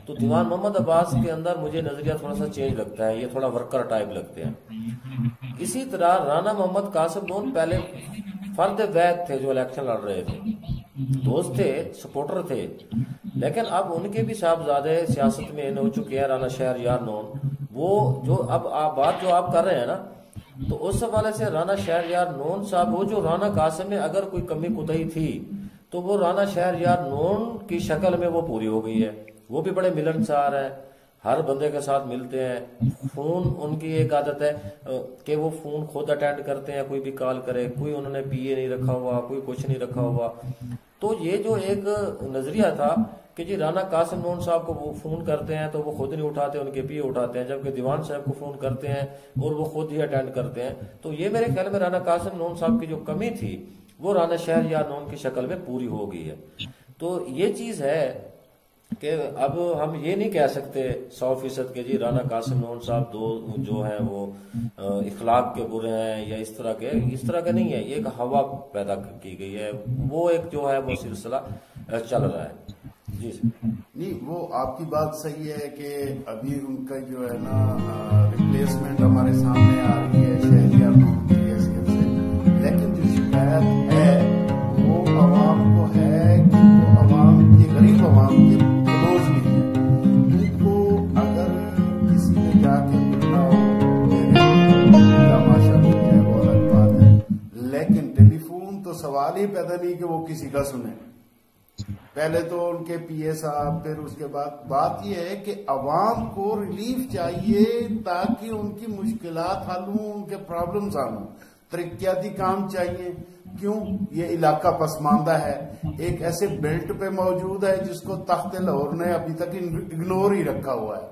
تو دیوان محمد عباس کے اندر مجھے نظریہ تھوڑا سا چینج لگتا ہے، یہ تھوڑا ورکر ٹائپ لگتے ہیں. اسی طرح رانا محمد قاسم نون پہلے فرد وید تھے جو الیکشن لڑ رہے تھے، دوست تھے، سپورٹر تھے، لیکن اب ان کے بھی صاحبزادے سیاست میں ہو چکے ہیں. رانا شہریار نون، وہ جو اب بات جو آپ کر رہے ہیں نا، تو اس حوالے سے رانا شہریار نون صاحب، وہ جو رانا قاسم میں اگر کوئی کمی کوتاہی تھی تو وہ رانا شہریار نون کی شکل میں وہ پوری ہو گئی ہے. وہ بھی بڑے ملنسار ہیں، ہر بندے کے ساتھ ملتے ہیں. فون ان کی ایک عادت ہے کہ وہ فون خود اٹینڈ کرتے ہیں، کوئی بھی کال کرے، کوئی انہوں نے پی اے نہیں رکھا ہوا، کوئی کچھ نہیں رکھا ہوا. تو یہ جو ایک نظریہ تھا کہ جی رانا قاسم نون صاحب کو وہ فون کرتے ہیں تو وہ خود نہیں اٹھاتے، ان کے پی اے اٹھاتے ہیں، جبکہ دیوان صاحب کو فون کرتے ہیں اور وہ خود ہی اٹینڈ کرتے ہیں. تو یہ میرے خیال میں رانا قاسم نون صاحب کی جو کمی تھی وہ رانا شہریار نون کی شکل میں پوری ہو گئی ہے. تو یہ چیز ہے کہ اب ہم یہ نہیں کہہ سکتے 100% کہ جی رانا قاسم نون صاحب جو ہیں وہ اخلاق کے برے ہیں یا اس طرح کا نہیں ہے. یہ ایک ہوا پیدا کی گئی ہے، وہ ایک جو ہے وہ سلسلہ چل رہا ہے. جی نہیں، وہ آپ کی بات صحیح ہے کہ ابھی ان کا جو ہے نا ریپلیسمنٹ ہمارے سامنے آ رہی ہے شہریار نون کی حیثیت سے، لیکن جو شکایت ہے وہ عوام کو ہے کہ وہ عوام کی غریب عوام کی کلوز نہیں ہے. ان کو اگر کسی نے جا کے ملنا ہو تماشا مل جائے وہ الگ بات ہے، لیکن ٹیلی فون تو سوال ہی پیدا نہیں کہ وہ کسی کا سنیں. پہلے تو ان کے پی اے صاحب، پھر اس کے بعد بات یہ ہے کہ عوام کو ریلیف چاہیے تاکہ ان کی مشکلات حل ہوں، ان کے پرابلمز حل ہوں. ترقیاتی کام چاہیے. کیوں؟ یہ علاقہ پسماندہ ہے، ایک ایسے بیلٹ پہ موجود ہے جس کو تخت لاہور نے ابھی تک اگنور ہی رکھا ہوا ہے.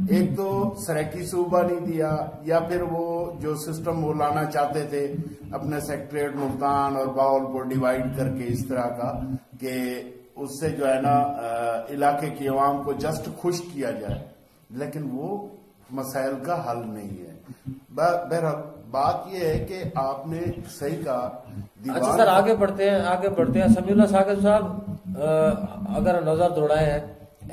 ایک تو سریکی صوبہ نہیں دیا، یا پھر وہ جو سسٹم وہ لانا چاہتے تھے اپنے سیکٹریٹ ملتان اور باولپور ڈیوائیڈ کر کے اس طرح کا کہ اس سے جو ہے نا علاقے کی عوام کو جسٹ خوش کیا جائے، لیکن وہ مسائل کا حل نہیں ہے. بہرحال بات یہ ہے کہ آپ نے صحیح کہا. اچھا سر، آگے بڑھتے ہیں. سمیع اللہ ثاقب صاحب اگر نظر دوڑائے ہیں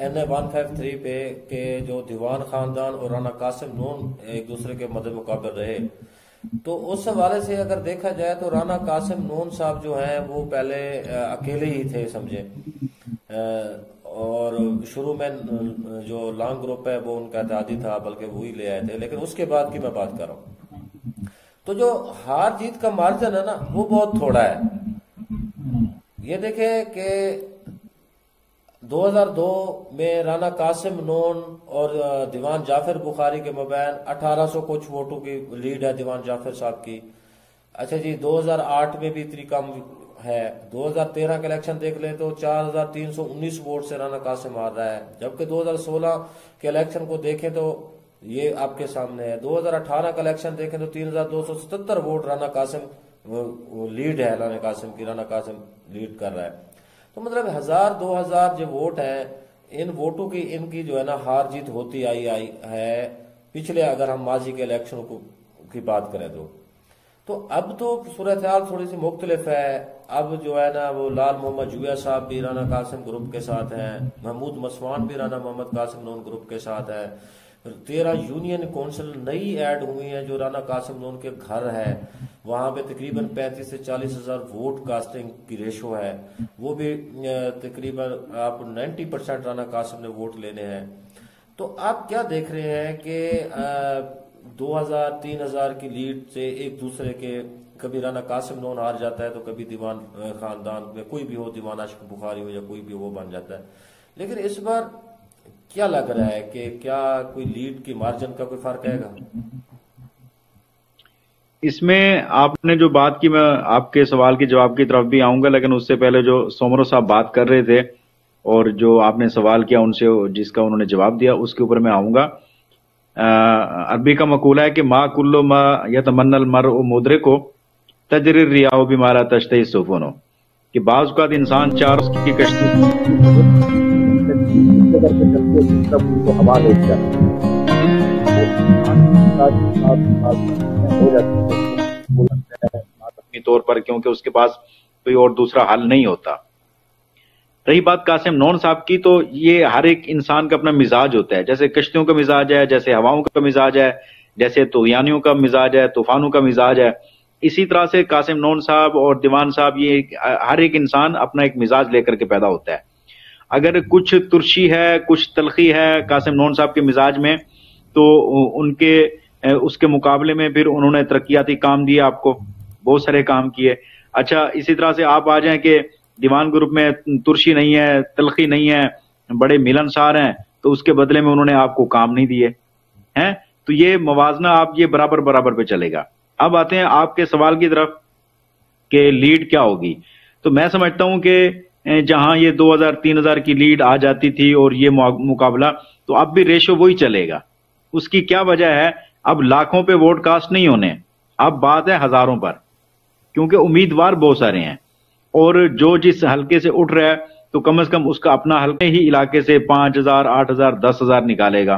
NA 153 پہ کہ جو دیوان خاندان اور رانا قاسم نون ایک دوسرے کے مد مقابل رہے، تو اس حوالے سے اگر دیکھا جائے تو رانا قاسم نون صاحب جو ہیں وہ پہلے اکیلے ہی تھے سمجھے، اور شروع میں جو لانگ گروپ ہے وہ ان کا اتحادی تھا، بلکہ وہی لے آئے تھے. لیکن اس کے بعد کی میں بات کر رہا ہوں تو جو ہار جیت کا مارجن ہے نا وہ بہت تھوڑا ہے. یہ دیکھیں کہ 2002 میں رانا قاسم نون اور دیوان جعفر بخاری کے مابین 1800 کچھ ووٹوں کی لیڈ ہے دیوان جعفر صاحب کی. اچھا جی، 2008 میں بھی اتنی کم ہے. 2013 کا الیکشن دیکھ لیں تو 4319 ووٹ سے رانا قاسم ہار رہا ہے، جبکہ 2016 کے الیکشن کو دیکھیں تو یہ آپ کے سامنے ہے. 2018 کا الیکشن دیکھیں تو 3277 ووٹ رانا قاسم لیڈ ہے، رانا قاسم کی، رانا قاسم لیڈ کر رہا ہے. تو مطلب 1000-2000 جو ووٹ ہیں، ان ووٹوں کی ان کی جو ہے نا ہار جیت ہوتی آئی ہے پچھلے، اگر ہم ماضی کے الیکشن کی بات کریں تو اب تو صورتحال تھوڑی سی مختلف ہے. اب جو ہے نا وہ لال محمد جویا صاحب بھی رانا قاسم گروپ کے ساتھ ہیں، محمود مسوان بھی رانا محمد قاسم نون گروپ کے ساتھ ہیں. 13 یونین کونسل نئی ایڈ ہوئی ہیں جو رانا قاسم نون کے گھر ہے، وہاں پہ تقریباً 35 سے 40 ہزار ووٹ کاسٹنگ کی ریشو ہے، وہ بھی تقریباً آپ 90% رانا قاسم نے ووٹ لینے ہیں۔ تو آپ کیا دیکھ رہے ہیں کہ 2000-3000 کی لیڈ سے ایک دوسرے کے، کبھی رانا قاسم نون ہار جاتا ہے تو کبھی دیوان خاندان میں کوئی بھی ہو، دیوان عاشق بخاری ہو یا کوئی بھی وہ بن جاتا ہے، لیکن اس بار کیا لگ رہا ہے کہ کیا کوئی لیڈ کی مارجن کا کوئی فرق آئے گا؟ اس میں آپ نے جو بات کی، میں آپ کے سوال کے جواب کی طرف بھی آؤں گا، لیکن اس سے پہلے جو سومرو صاحب بات کر رہے تھے اور جو آپ نے سوال کیا ان سے، جس کا انہوں نے جواب دیا، اس کے اوپر میں آؤں گا۔ عربی کا مقولہ ہے کہ ما کلو ما یتمنى المرء مدرکو تجری الریاح بما لا تشتہی السفن، کہ بعض اوقات انسان چار اس کی کشتی ہوا دے جاتا ہے اپنی طور پر، کیونکہ اس کے پاس کوئی اور دوسرا حل نہیں ہوتا۔ رہی بات قاسم نون صاحب کی، تو یہ ہر ایک انسان کا اپنا مزاج ہوتا ہے، جیسے کشتیوں کا مزاج ہے، جیسے ہواؤں کا مزاج ہے، جیسے طغیانیوں کا مزاج ہے، طوفانوں کا مزاج ہے، اسی طرح سے قاسم نون صاحب اور دیوان صاحب، یہ ہر ایک انسان اپنا ایک مزاج لے کر کے پیدا ہوتا ہے۔ اگر کچھ ترشی ہے، کچھ تلخی ہے قاسم نون صاحب کے مزاج میں، تو ان کے اس کے مقابلے میں پھر انہوں نے ترقیاتی کام دیے آپ کو، بہت سارے کام کیے۔ اچھا، اسی طرح سے آپ آ جائیں کہ دیوان گروپ میں ترشی نہیں ہے، تلخی نہیں ہے، بڑے ملنسار ہیں، تو اس کے بدلے میں انہوں نے آپ کو کام نہیں دیے ہیں۔ تو یہ موازنہ آپ یہ برابر برابر پہ چلے گا۔ اب آتے ہیں آپ کے سوال کی طرف کہ لیڈ کیا ہوگی۔ تو میں سمجھتا ہوں کہ جہاں یہ 2000-3000 کی لیڈ آ جاتی تھی اور یہ مقابلہ، تو اب بھی ریشو وہی چلے گا۔ اس کی کیا وجہ ہے؟ اب لاکھوں پہ ووٹ کاسٹ نہیں ہونے، اب بات ہے ہزاروں پر، کیونکہ امیدوار بہت سارے ہیں، اور جو جس حلقے سے اٹھ رہا ہے تو کم از کم اس کا اپنا حلقے ہی علاقے سے 5000 8000 10000 نکالے گا،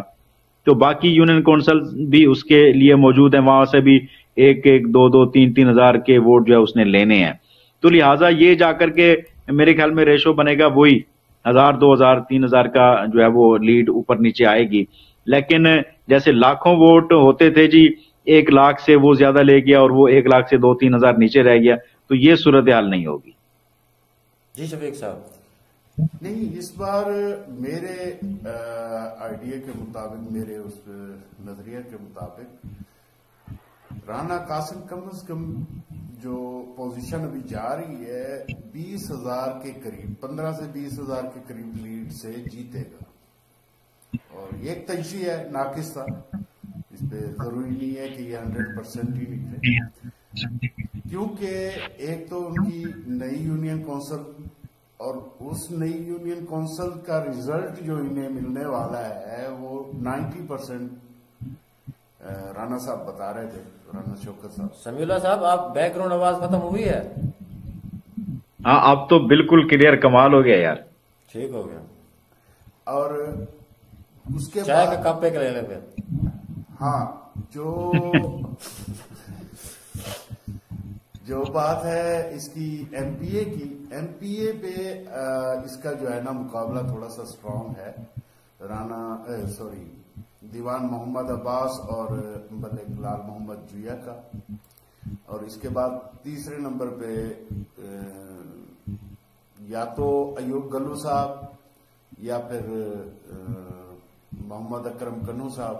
تو باقی یونین کونسل بھی اس کے لیے موجود ہیں، وہاں سے بھی 1-1 2-2 3-3 ہزار کے ووٹ جو ہے اس نے لینے ہیں۔ تو لہٰذا یہ جا کر کے میرے خیال میں ریشو بنے گا وہی 1000 2000 3000 کا جو ہے وہ لیڈ اوپر نیچے آئے گی۔ لیکن جیسے لاکھوں ووٹ ہوتے تھے جی، 1 لاکھ سے وہ زیادہ لے گیا اور وہ 1 لاکھ سے 2-3 ہزار نیچے رہ گیا، تو یہ صورتحال نہیں ہوگی۔ جی شفیق صاحب۔ نہیں، اس بار میرے آئیڈیا کے مطابق، میرے اس نظریہ کے مطابق، رانا قاسم کم از کم جو پوزیشن ابھی جا رہی ہے 20,000 کے قریب، 15 سے 20,000 کے قریب لیڈ سے جیتے گا، اور یہ ایک تجزیہ ہے ناقص تھا، اس پہ ضروری نہیں ہے کہ یہ 100% ہی نکلے، کیونکہ ایک تو ان کی نئی یونین کونسل، اور اس نئی یونین کونسل کا ریزلٹ جو انہیں ملنے والا ہے وہ 90% رانا صاحب بتا رہے تھے، رانا شوکت صاحب۔ سمیع اللہ صاحب، آپ بیک گراؤنڈ آواز ختم ہوئی ہے؟ ہاں، اب تو بالکل کلیئر، کمال ہو گیا یار، ٹھیک ہو گیا۔ اور اس کے چائے بعد کا کپ پہ لے لیں پھر۔ ہاں، جو بات ہے اس کی ایم پی اے کی، ایم پی اے پہ اس کا جو ہے نا مقابلہ تھوڑا سا سٹرونگ ہے، دیوان محمد عباس اور ملک لال محمد جویا کا، اور اس کے بعد تیسرے نمبر پہ یا تو ایوب گلو صاحب یا پھر محمد اکرم کنو صاحب،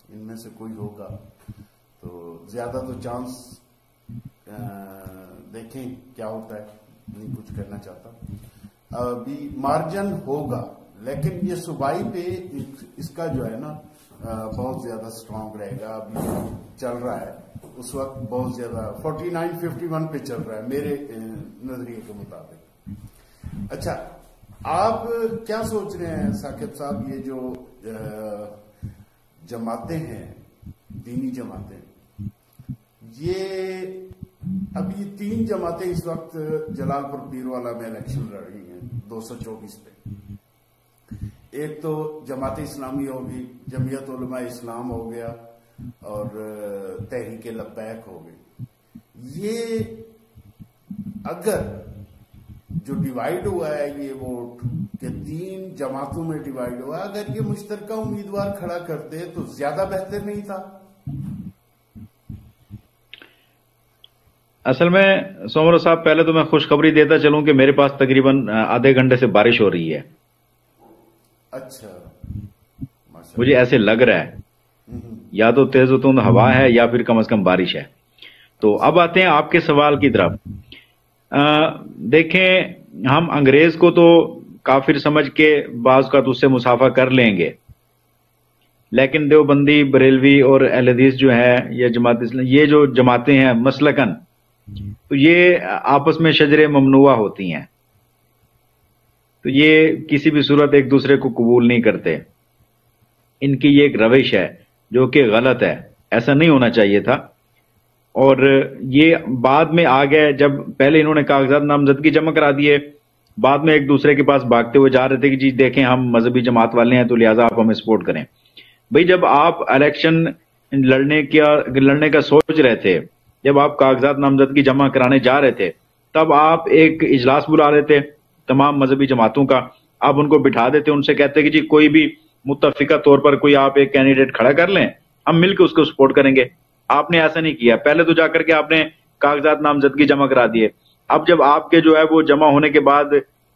ان میں سے کوئی ہوگا۔ تو زیادہ تو چانس دیکھیں کیا ہوتا ہے، نہیں کچھ کہنا چاہتا، ابھی مارجن ہوگا، لیکن یہ صوبائی پہ اس کا جو ہے نا بہت زیادہ سٹرونگ رہے گا۔ ابھی چل رہا ہے اس وقت بہت زیادہ 49-51 پہ چل رہا ہے میرے نظریے کے مطابق۔ اچھا، آپ کیا سوچ رہے ہیں ثاقب صاحب، یہ جو جماعتیں ہیں، دینی جماعتیں، یہ اب یہ 3 جماعتیں اس وقت جلال پور پیروالا میں الیکشن لڑ رہی ہیں 224 پہ۔ ایک تو جماعت اسلامی ہوگی، جمعیت علماء اسلام ہو گیا، اور تحریک لبیک ہو گئی۔ یہ اگر جو ڈیوائیڈ ہوا ہے یہ ووٹ کہ 3 جماعتوں میں ڈیوائیڈ ہوا. اگر یہ مشترکہ امیدوار کھڑا کرتے تو زیادہ بہتر نہیں تھا؟ اصل میں سومرو صاحب پہلے تو میں خوشخبری دیتا چلوں کہ میرے پاس تقریباً آدھے گھنٹے سے بارش ہو رہی ہے. اچھا، مجھے ایسے لگ رہا ہے یا تو تیز و تند ہوا ہے یا پھر کم از کم بارش ہے. تو اب آتے ہیں آپ کے سوال کی طرف. دیکھیں، ہم انگریز کو تو کافر سمجھ کے بعض کا تو اس سے مسافہ کر لیں گے، لیکن دیوبندی، بریلوی اور اہل حدیث جو ہے یا جماعت اسلام، یہ جو جماعتیں ہیں مسلکن، تو یہ آپس میں شجر ممنوعہ ہوتی ہیں. تو یہ کسی بھی صورت ایک دوسرے کو قبول نہیں کرتے. ان کی یہ ایک روش ہے جو کہ غلط ہے، ایسا نہیں ہونا چاہیے تھا. اور یہ بعد میں آ گئے، جب پہلے انہوں نے کاغذات نامزدگی جمع کرا دیے، بعد میں ایک دوسرے کے پاس بھاگتے ہوئے جا رہے تھے کہ جی دیکھیں ہم مذہبی جماعت والے ہیں تو لہٰذا آپ ہمیں سپورٹ کریں. بھئی جب آپ الیکشن لڑنے کا سوچ رہے تھے، جب آپ کاغذات نامزدگی جمع کرانے جا رہے تھے، تب آپ ایک اجلاس بلا رہے تھے تمام مذہبی جماعتوں کا. آپ ان کو بٹھا دیتے، ان سے کہتے کہ جی کوئی بھی متفقہ طور پر کوئی آپ ایک کینڈیڈیٹ کھڑا کر لیں، ہم مل کے اس کو سپورٹ کریں گے. آپ نے ایسا نہیں کیا، پہلے تو جا کر کے آپ نے کاغذات نامزدگی جمع کرا دیے. اب جب آپ کے جو ہے وہ جمع ہونے کے بعد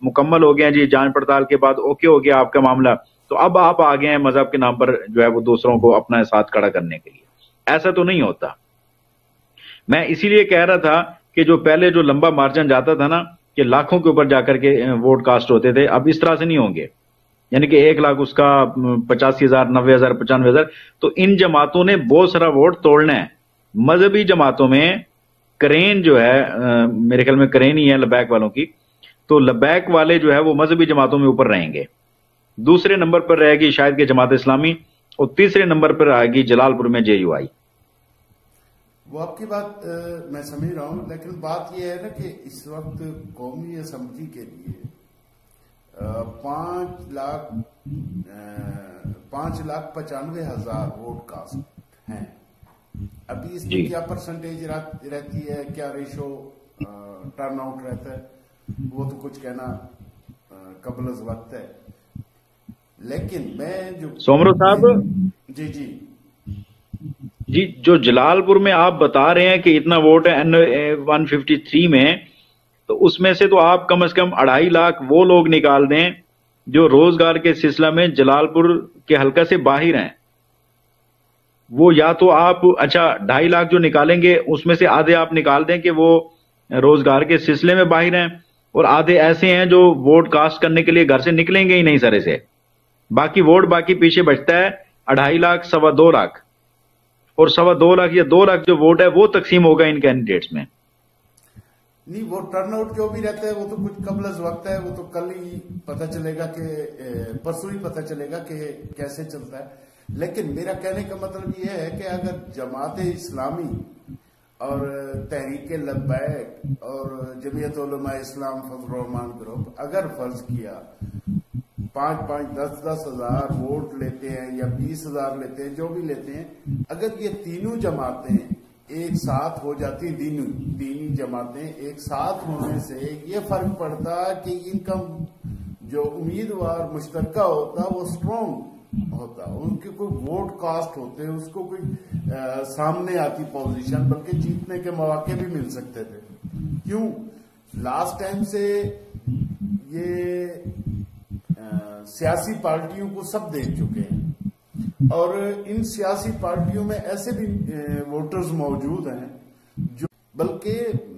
مکمل ہو گئے ہیں، جی جانچ پڑتال کے بعد اوکے ہو گیا آپ کا معاملہ، تو اب آپ آگے ہیں مذہب کے نام پر جو ہے وہ دوسروں کو اپنا ساتھ کھڑا کرنے کے لیے. ایسا تو نہیں ہوتا. میں اسی لیے کہہ رہا تھا کہ جو پہلے جو لمبا مارجن جاتا تھا نا، کہ لاکھوں کے اوپر جا کر کے ووٹ کاسٹ ہوتے تھے، اب اس طرح سے نہیں ہوں گے. یعنی کہ 1 لاکھ اس کا 85,000 90,000 95,000. تو ان جماعتوں نے بہت سارا ووٹ توڑنا ہے. مذہبی جماعتوں میں کرین جو ہے، میرے خیال میں کرین ہی ہے لبیک والوں کی، تو لبیک والے جو ہے وہ مذہبی جماعتوں میں اوپر رہیں گے. دوسرے نمبر پر رہے گی شاید کہ جماعت اسلامی، اور تیسرے نمبر پر آئے گی جلال پور میں JUI. وہ آپ کی بات میں سمجھ رہا ہوں، لیکن بات یہ ہے نا کہ اس وقت قومی اسمبلی کے لیے 5,95,000 ووٹ کاسٹ ہیں. ابھی اس میں کیا پرسنٹیج رہتی ہے، کیا ریشو ٹرن آؤٹ رہتا ہے، وہ تو کچھ کہنا قبل از وقت ہے. لیکن میں جو سومرو صاحب، جی جو جلال پور میں آپ بتا رہے ہیں کہ اتنا ووٹ ہے N153 میں، تو اس میں سے تو آپ کم از کم 2.5 لاکھ وہ لوگ نکال دیں جو روزگار کے سلسلہ میں جلال پور کے حلقہ سے باہر ہیں. وہ یا تو آپ 2.5 لاکھ جو نکالیں گے اس میں سے آدھے آپ نکال دیں کہ وہ روزگار کے سلسلے میں باہر ہیں، اور آدھے ایسے ہیں جو ووٹ کاسٹ کرنے کے لیے گھر سے نکلیں گے ہی نہیں سرے سے. باقی ووٹ پیچھے بچتا ہے 2.5 لاکھ 2.25 لاکھ، اور 2.25 لاکھ یا 2 لاکھ جو ووٹ ہے وہ تقسیم ہوگا ان کینڈیڈیٹس میں. نہیں، وہ ٹرن آؤٹ جو بھی رہتا ہے وہ تو کچھ قبل از وقت ہے، وہ تو کل ہی پتہ چلے گا کہ پرسوں ہی پتہ چلے گا کہ کیسے چلتا ہے. لیکن میرا کہنے کا مطلب یہ ہے کہ اگر جماعت اسلامی اور تحریک لبیک اور جمعیت علماء اسلام فضل الرحمان گروپ اگر فرض کیا 5,5 10 ہزار ووٹ لیتے ہیں یا 20,000 لیتے ہیں، جو بھی لیتے ہیں، اگر یہ تینوں جماعتیں ایک ساتھ ہو جاتی، دینی جماعتیں ایک ساتھ ہونے سے یہ فرق پڑتا کہ ان کا جو امیدوار مشترکہ ہوتا وہ اسٹرانگ ہوتا، ان کے کوئی ووٹ کاسٹ ہوتے، اس کو کوئی سامنے آتی پوزیشن، بلکہ جیتنے کے مواقع بھی مل سکتے تھے. کیوں؟ لاسٹ ٹائم سے یہ سیاسی پارٹیوں کو سب دیکھ چکے ہیں، اور ان سیاسی پارٹیوں میں ایسے بھی ووٹرز موجود ہیں جو، بلکہ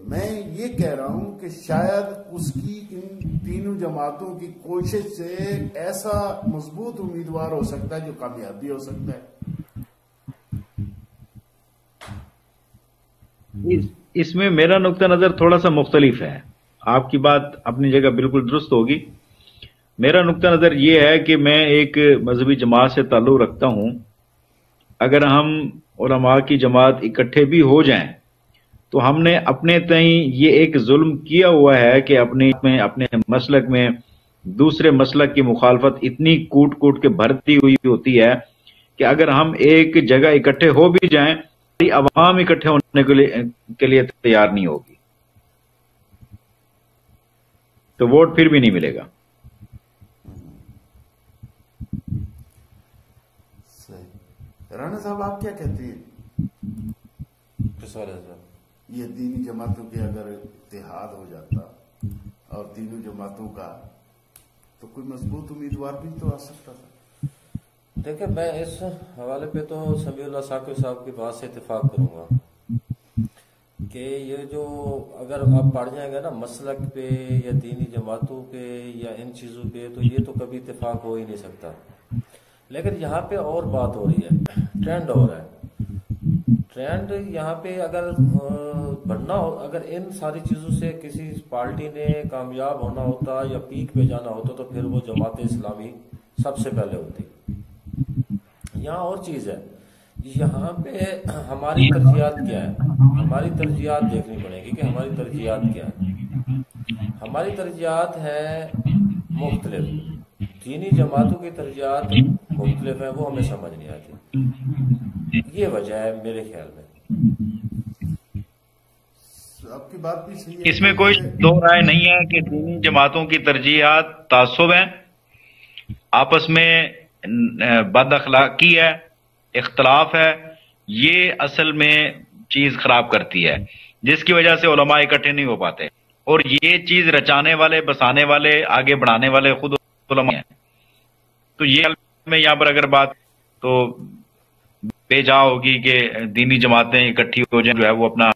میں یہ کہہ رہا ہوں کہ شاید اس کی ان تینوں جماعتوں کی کوشش سے ایسا مضبوط امیدوار ہو سکتا ہے جو کامیاب بھی ہو سکتا ہے. اس میں میرا نقطہ نظر تھوڑا سا مختلف ہے. آپ کی بات اپنی جگہ بالکل درست ہوگی. میرا نقطہ نظر یہ ہے کہ میں ایک مذہبی جماعت سے تعلق رکھتا ہوں. اگر ہم علماء کی جماعت اکٹھے بھی ہو جائیں تو ہم نے اپنے تئیں یہ ایک ظلم کیا ہوا ہے کہ اپنے مسلک میں دوسرے مسلک کی مخالفت اتنی کوٹ کے بھرتی ہوئی ہوتی ہے کہ اگر ہم ایک جگہ اکٹھے ہو بھی جائیں، عوام اکٹھے ہونے کے لیے تیار نہیں ہوگی، تو ووٹ پھر بھی نہیں ملے گا. رانا صاحب آپ کیا کہتے ہیں کس والے سے؟ یہ دینی جماعتوں کے اگر اتحاد ہو جاتا اور تینوں جماعتوں کا تو کوئی مضبوط امیدوار بھی تو آ سکتا تھا. دیکھیں میں اس حوالے پہ تو سمیع اللہ ثاقب صاحب کی بات سے اتفاق کروں گا کہ یہ جو اگر آپ پڑھ جائیں گے نا مسلک پہ یا دینی جماعتوں پہ یا ان چیزوں پہ تو یہ تو کبھی اتفاق ہو ہی نہیں سکتا. لیکن یہاں پہ اور بات ہو رہی ہے، ٹرینڈ ہو رہا ہے. ٹرینڈ یہاں پہ اگر بڑھنا ہو، اگر ان ساری چیزوں سے کسی پارٹی نے کامیاب ہونا ہوتا یا پیک پہ جانا ہوتا تو پھر وہ جماعت اسلامی سب سے پہلے ہوتی. یہاں اور چیز ہے، یہاں پہ ہماری ترجیحات کیا ہے، ہماری ترجیحات دیکھنی پڑے گی کہ ہماری ترجیحات کیا ہے. ہماری ترجیحات ہیں مختلف، دینی جماعتوں کی ترجیحات مختلف ہیں، وہ ہمیں سمجھ نہیں آتی. یہ وجہ ہے میرے خیال میں. آپ کی بات بھی صحیح ہے. اس میں کوئی دو رائے نہیں ہے کہ دینی جماعتوں کی ترجیحات تعصب ہیں، آپس میں بد اخلاقی ہے، اختلاف ہے. یہ اصل میں چیز خراب کرتی ہے جس کی وجہ سے علماء اکٹھے نہیں ہو پاتے، اور یہ چیز رچانے والے، بسانے والے، آگے بڑھانے والے خود علماء ہیں. تو یہ میں یہاں پر اگر بات تو بے جا ہوگی کہ دینی جماعتیں اکٹھی ہو جائیں، جو ہے وہ اپنا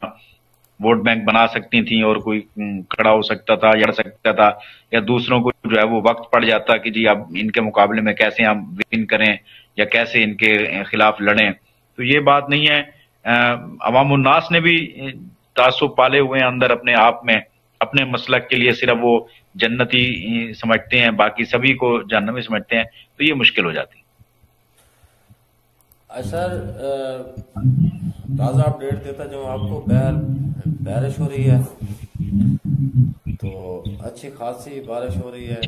ووٹ بینک بنا سکتی تھیں اور کوئی کھڑا ہو سکتا تھا، لڑ سکتا تھا، یا دوسروں کو جو ہے وہ وقت پڑ جاتا کہ جی اب ان کے مقابلے میں کیسے ہم ون کریں یا کیسے ان کے خلاف لڑیں. تو یہ بات نہیں ہے. عوام الناس نے بھی تعصب پالے ہوئے ہیں اندر اپنے آپ میں، اپنے مسلک کے لیے صرف وہ جنتی سمجھتے ہیں، باقی سبھی کو جہنمی سمجھتے ہیں. تو یہ مشکل ہو جاتی. سر تازہ اپڈیٹ دیتا جو آپ کو، بارش ہو رہی ہے، تو اچھی خاصی بارش ہو رہی ہے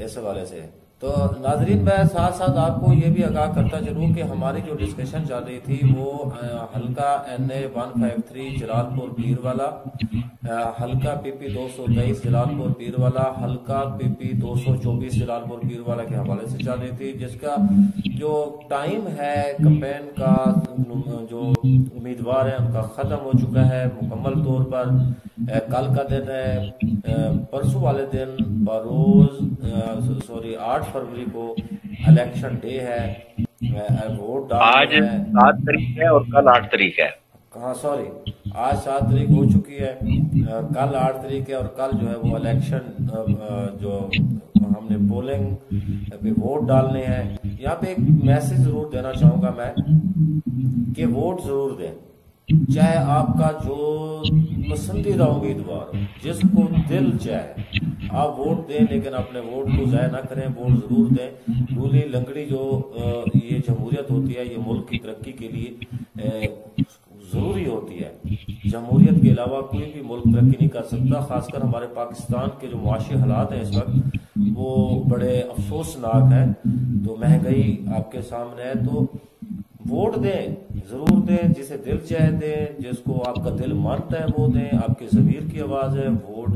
اس حوالے سے. تو ناظرین میں ساتھ ساتھ آپ کو یہ بھی آگاہ کرتا چلوں کہ ہماری جو ڈسکشن چل رہی تھی وہ حلقہ NA 153 جلال پور پیروالا، حلقہ PP 223 جلال پور پیروالا، حلقہ PP 224 جلال پور پیروالا کے حوالے سے چل رہی تھی، جس کا جو ٹائم ہے کمپین کا، جو امیدوار ہیں ان کا ختم ہو چکا ہے مکمل طور پر. کل کا دن ہے، پرسوں والے دن بروز 8 فروری کو الیکشن ڈے ہے. ووٹ آج 7 تاریخ ہے اور کل 8 تاریخ ہے. ہاں سوری، آج 7 تاریخ ہو چکی ہے، کل 8 تاریخ ہے، اور کل جو ہے وہ الیکشن جو ہم نے پولنگ ووٹ ڈالنے ہیں. یہاں پہ ایک میسج ضرور دینا چاہوں گا میں کہ ووٹ ضرور دیں، چاہے آپ کا جو پسندیدہ امیدوار ہو، جس کو دل چاہے آپ ووٹ دیں، لیکن اپنے ووٹ کو ضائع نہ کریں، ووٹ ضرور دیں. گولی لنگڑی جو یہ جمہوریت ہوتی ہے، یہ ملک کی ترقی کے لیے ضروری ہوتی ہے. جمہوریت کے علاوہ کوئی بھی ملک ترقی نہیں کر سکتا. خاص کر ہمارے پاکستان کے جو معاشی حالات ہیں اس وقت وہ بڑے افسوسناک ہیں. تو مہنگائی آپ کے سامنے ہے، تو ووٹ دیں، ضرور دیں، جسے دل چاہے دیں، جس کو آپ کا دل مانتا ہے وہ دیں. آپ کے ضمیر کی آواز ہے ووٹ،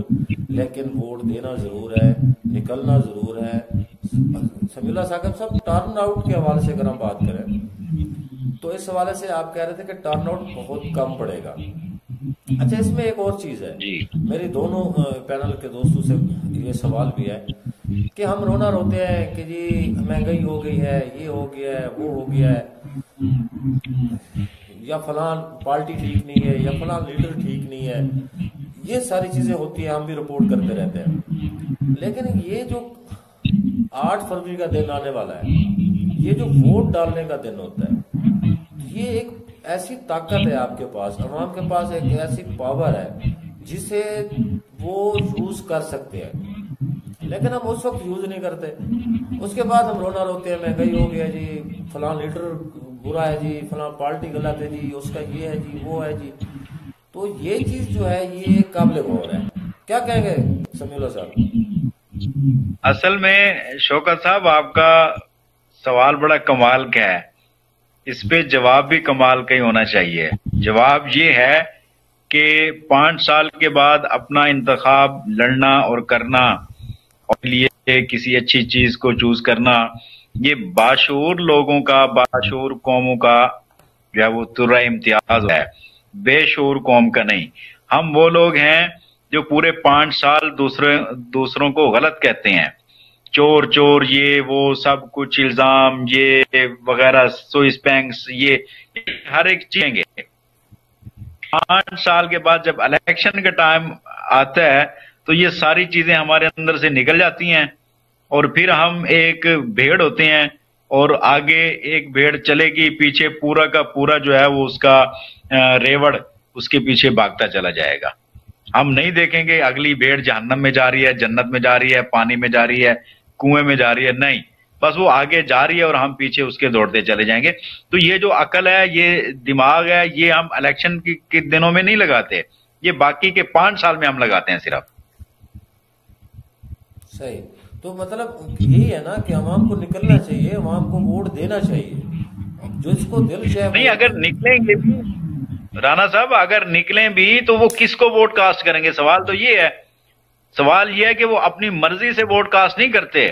لیکن ووٹ دینا ضرور ہے، نکلنا ضرور ہے. سمیع اللہ ثاقب صاحب، ٹرن آؤٹ کے حوالے سے اگر ہم بات کریں تو اس حوالے سے آپ کہہ رہے تھے کہ ٹرن آؤٹ بہت کم پڑے گا. اچھا، اس میں ایک اور چیز ہے، میری دونوں پینل کے دوستوں سے یہ سوال بھی ہے کہ ہم رونا روتے ہیں کہ جی مہنگائی ہو گئی ہے، یہ ہو گیا ہے، وہ ہو گیا ہے، یا فلاں پارٹی ٹھیک نہیں ہے، یا فلاں لیڈر ٹھیک نہیں ہے. یہ ساری چیزیں ہوتی ہیں، ہم بھی رپورٹ کرتے رہتے ہیں. لیکن یہ جو 8 فروری کا دن آنے والا ہے، یہ جو ووٹ ڈالنے کا دن ہوتا ہے، یہ ایک ایسی طاقت ہے آپ کے پاس، عوام کے پاس ایک ایسی پاور ہے جسے وہ یوز کر سکتے ہیں، لیکن ہم اس وقت یوز نہیں کرتے. اس کے بعد ہم رونا روتے ہیں مہنگائی ہو گیا جی، فلاں لیڈر برا ہے جی، فلاں پارٹی غلط ہے جی، اس کا یہ ہے جی، وہ ہے جی. تو یہ چیز جو ہے یہ قابل غور ہے. کیا کہیں گے سمیع اللہ صاحب؟ اصل میں شوکت صاحب آپ کا سوال بڑا کمال کا ہے، اس پہ جواب بھی کمال کا ہی ہونا چاہیے. جواب یہ ہے کہ 5 سال کے بعد اپنا انتخاب لڑنا اور کرنا، اور لیے کسی اچھی چیز کو چوز کرنا، یہ باشعور لوگوں کا، باشعور قوموں کا جو ہے وہ ترہ امتیاز ہے، بے شعور قوم کا نہیں۔ ہم وہ لوگ ہیں جو پورے 5 سال دوسروں کو غلط کہتے ہیں، چور چور، یہ وہ سب کچھ الزام، یہ وغیرہ، سوئس بینکس، یہ ہر ایک چیزیں گے۔ 5 سال کے بعد جب الیکشن کا ٹائم آتا ہے تو یہ ساری چیزیں ہمارے اندر سے نکل جاتی ہیں، اور پھر ہم ایک بھیڑ ہوتے ہیں، اور آگے ایک بھیڑ چلے گی، پیچھے پورا کا پورا جو ہے وہ اس کا ریوڑ اس کے پیچھے بھاگتا چلا جائے گا۔ ہم نہیں دیکھیں گے اگلی بھیڑ جہنم میں جا رہی ہے، جنت میں جا رہی ہے، پانی میں جا رہی ہے، کنویں میں جا رہی ہے، نہیں، بس وہ آگے جا رہی ہے اور ہم پیچھے اس کے دوڑتے چلے جائیں گے۔ تو یہ جو عقل ہے، یہ دماغ ہے، یہ ہم الیکشن کے دنوں میں نہیں لگاتے، یہ باقی کے 5 سال میں ہم لگاتے ہیں صرف۔ صحیح، تو مطلب یہی ہے نا کہ عوام کو نکلنا چاہیے، عوام کو ووٹ دینا چاہیے، جو اس کو دل چاہے نہیں، اگر نکلیں گے بھی رانا صاحب، اگر نکلیں بھی تو وہ کس کو ووٹ کاسٹ کریں گے؟ سوال تو یہ ہے، سوال یہ ہے کہ وہ اپنی مرضی سے ووٹ کاسٹ نہیں کرتے۔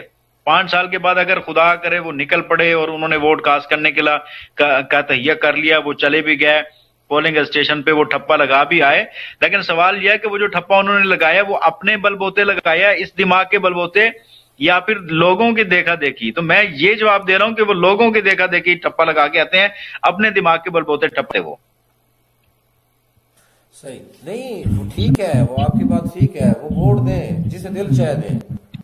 5 سال کے بعد اگر خدا کرے وہ نکل پڑے اور انہوں نے ووٹ کاسٹ کرنے کے لیے کا تہیہ کر لیا، وہ چلے بھی گئے پولنگ اسٹیشن پہ، وہ ٹھپا لگا بھی آئے، لیکن سوال یہ ہے کہ وہ جو ٹھپا انہوں نے لگایا وہ اپنے بل بوتے لگایا، اس دماغ کے بل بوتے، یا پھر لوگوں کے دیکھا دیکھی؟ تو میں یہ جواب دے رہا ہوں کہ وہ لوگوں کے دیکھا دیکھی ٹھپا لگا کے آتے ہیں، اپنے دماغ کے بل بوتے ٹھپتے وہ۔ صحیح نہیں، وہ ٹھیک ہے، وہ آپ کی بات ٹھیک ہے، وہ ووٹ دیں، جسے دل چاہے دیں،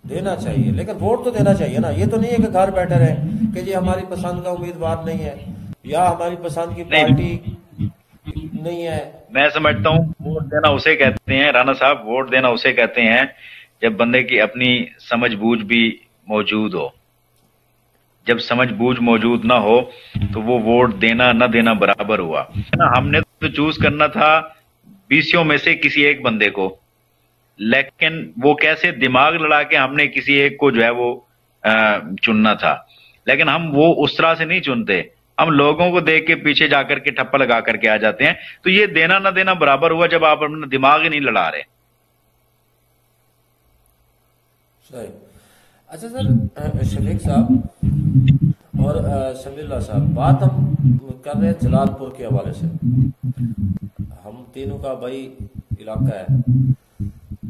دینا چاہیے، لیکن ووٹ تو دینا چاہیے نا۔ یہ تو نہیں ہے کہ گھر بیٹھے رہے کہ جی ہماری پسند کا امیدوار نہیں ہے یا ہماری پسند کی پارٹی نہیں ہے۔ میں سمجھتا ہوں ووٹ دینا اسے کہتے ہیں رانا صاحب، ووٹ دینا اسے کہتے ہیں جب بندے کی اپنی سمجھ بوجھ بھی موجود ہو۔ جب سمجھ بوجھ موجود نہ ہو تو وہ ووٹ دینا نہ دینا برابر ہوا۔ ہم نے تو چوز کرنا تھا 20 میں سے کسی ایک بندے کو، لیکن وہ کیسے دماغ لڑا کے ہم نے کسی ایک کو جو ہے وہ چننا تھا، لیکن ہم وہ اس طرح سے نہیں چنتے، ہم لوگوں کو دیکھ کے پیچھے جا کر کے ٹھپا لگا کر کے آ جاتے ہیں۔ تو یہ دینا نہ دینا برابر ہوا جب آپ اپنا دماغ ہی نہیں لڑا رہے۔ صحیح۔ اچھا سر، شفیق صاحب اور سمیع اللہ صاحب، بات ہم کر رہے ہیں جلال پور کے حوالے سے، ہم تینوں کا بھائی علاقہ ہے،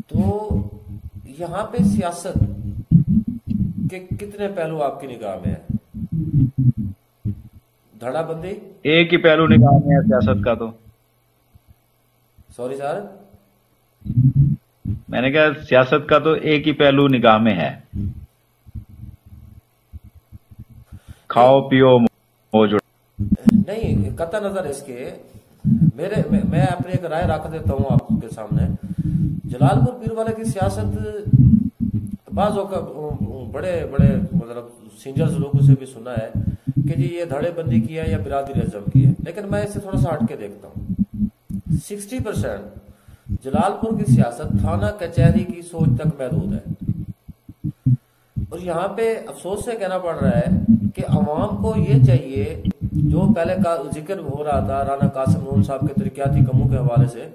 تو یہاں پہ سیاست کے کتنے پہلو آپ کی نگاہ میں ہیں؟ دھڑا بندی ایک ہی پہلو نگاہ میں ہے سیاست کا، تو سوری سر، میں نے کہا سیاست کا تو ایک ہی پہلو نگاہ میں ہے، کھاؤ پیو موج۔ نہیں، قطع نظر اس کے میں اپنی ایک رائے رکھ دیتا ہوں آپ کے سامنے۔ جلال پور پیر والے کی سیاست بعض بڑے بڑے مطلب سینئرز لوگوں سے بھی سنا ہے کہ جی یہ دھڑے بندی کیا یا برادری ازم کی ہے، لیکن میں اسے تھوڑا سا ہٹ کے دیکھتا ہوں۔ 60% جلال پور کی سیاست تھانہ کچہری کی سوچ تک محدود ہے، اور یہاں پہ افسوس سے کہنا پڑ رہا ہے کہ عوام کو یہ چاہیے، جو پہلے کا ذکر ہو رہا تھا رانا قاسم نون صاحب کے ترقیاتی کاموں کے حوالے سے،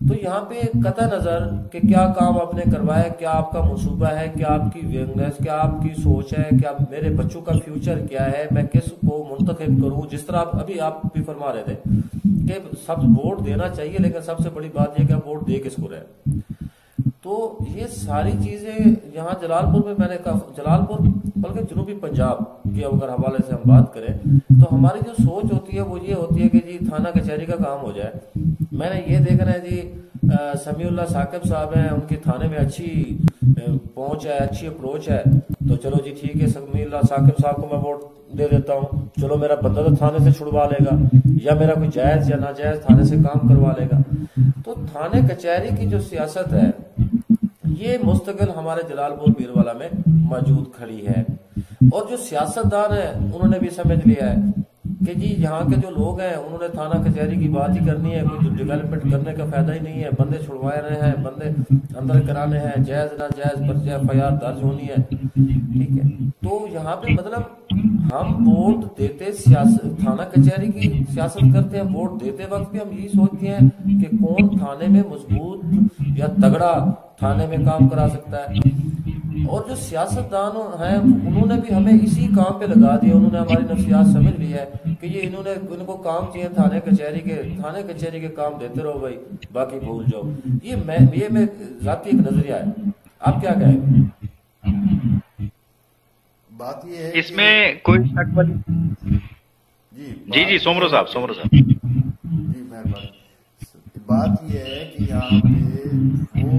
تو یہاں پہ قطع نظر کہ کیا کام آپ نے کروائے، کیا آپ کا منصوبہ ہے، کیا آپ کی وینگنس، کیا آپ کی سوچ ہے، کیا میرے بچوں کا فیوچر کیا ہے، میں کس کو منتخب کروں، جس طرح ابھی آپ بھی فرما رہے تھے کہ سب ووٹ دینا چاہیے، لیکن سب سے بڑی بات یہ کہ آپ ووٹ دے کس کو رہے۔ تو یہ ساری چیزیں یہاں جلال پور میں، میں نے کہا جلال پور بلکہ جنوبی پنجاب کے اگر حوالے سے ہم بات کریں تو ہماری جو سوچ ہوتی ہے وہ یہ ہوتی ہے کہ جی تھانہ کچہری کا کام ہو جائے۔ میں نے یہ دیکھنا ہے جی سمیع اللہ ثاقب صاحب ہیں، ان کی تھانے میں اچھی پہنچ ہے، اچھی اپروچ ہے، تو چلو جی ٹھیک ہے، سمیع اللہ ثاقب صاحب کو میں ووٹ دے دیتا ہوں، چلو میرا بندہ تو تھانے سے چھڑوا لے گا، یا میرا کوئی جائز یا ناجائز تھانے سے کام کروا لے گا۔ تو تھانے کچہری کی جو سیاست ہے یہ مستقل ہمارے جلال پور پیروالا میں موجود کھڑی ہے، اور جو سیاستدان ہیں انہوں نے بھی سمجھ لیا ہے کہ جی یہاں کے جو لوگ ہیں انہوں نے تھانہ کچہری کی بات ہی کرنی ہے، کوئی ڈیولپمنٹ کرنے کا فائدہ ہی نہیں ہے، بندے چھڑوائے رہے ہیں، بندے اندر کرانے ہیں، جائز ناجائز پرچہ FIR درج ہونی ہے، ٹھیک ہے۔ تو یہاں پہ مطلب ہم ووٹ دیتے تھانہ کچہری کی سیاست کرتے ہیں، ووٹ دیتے وقت بھی ہم یہی سوچتے ہیں کہ کون تھانے میں مضبوط یا تگڑا تھانے میں کام کرا سکتا ہے۔ اور جو سیاستدان ہیں انہوں نے بھی ہمیں اسی کام پہ لگا دیا، انہوں نے ہماری نفسیات سمجھ لی ہے کہ یہ ان کو کام چاہیے تھانے کچہری کے کام دیتے رہو بھائی، باقی بھول جاؤ۔ یہ میں ذاتی ایک نظریہ ہے، آپ کیا کہیں گے؟ بات یہ ہے اس میں کوئی شک والی جی سومرو صاحب جی مہربانی۔ بات یہ ہے کہ یہاں پہ وہ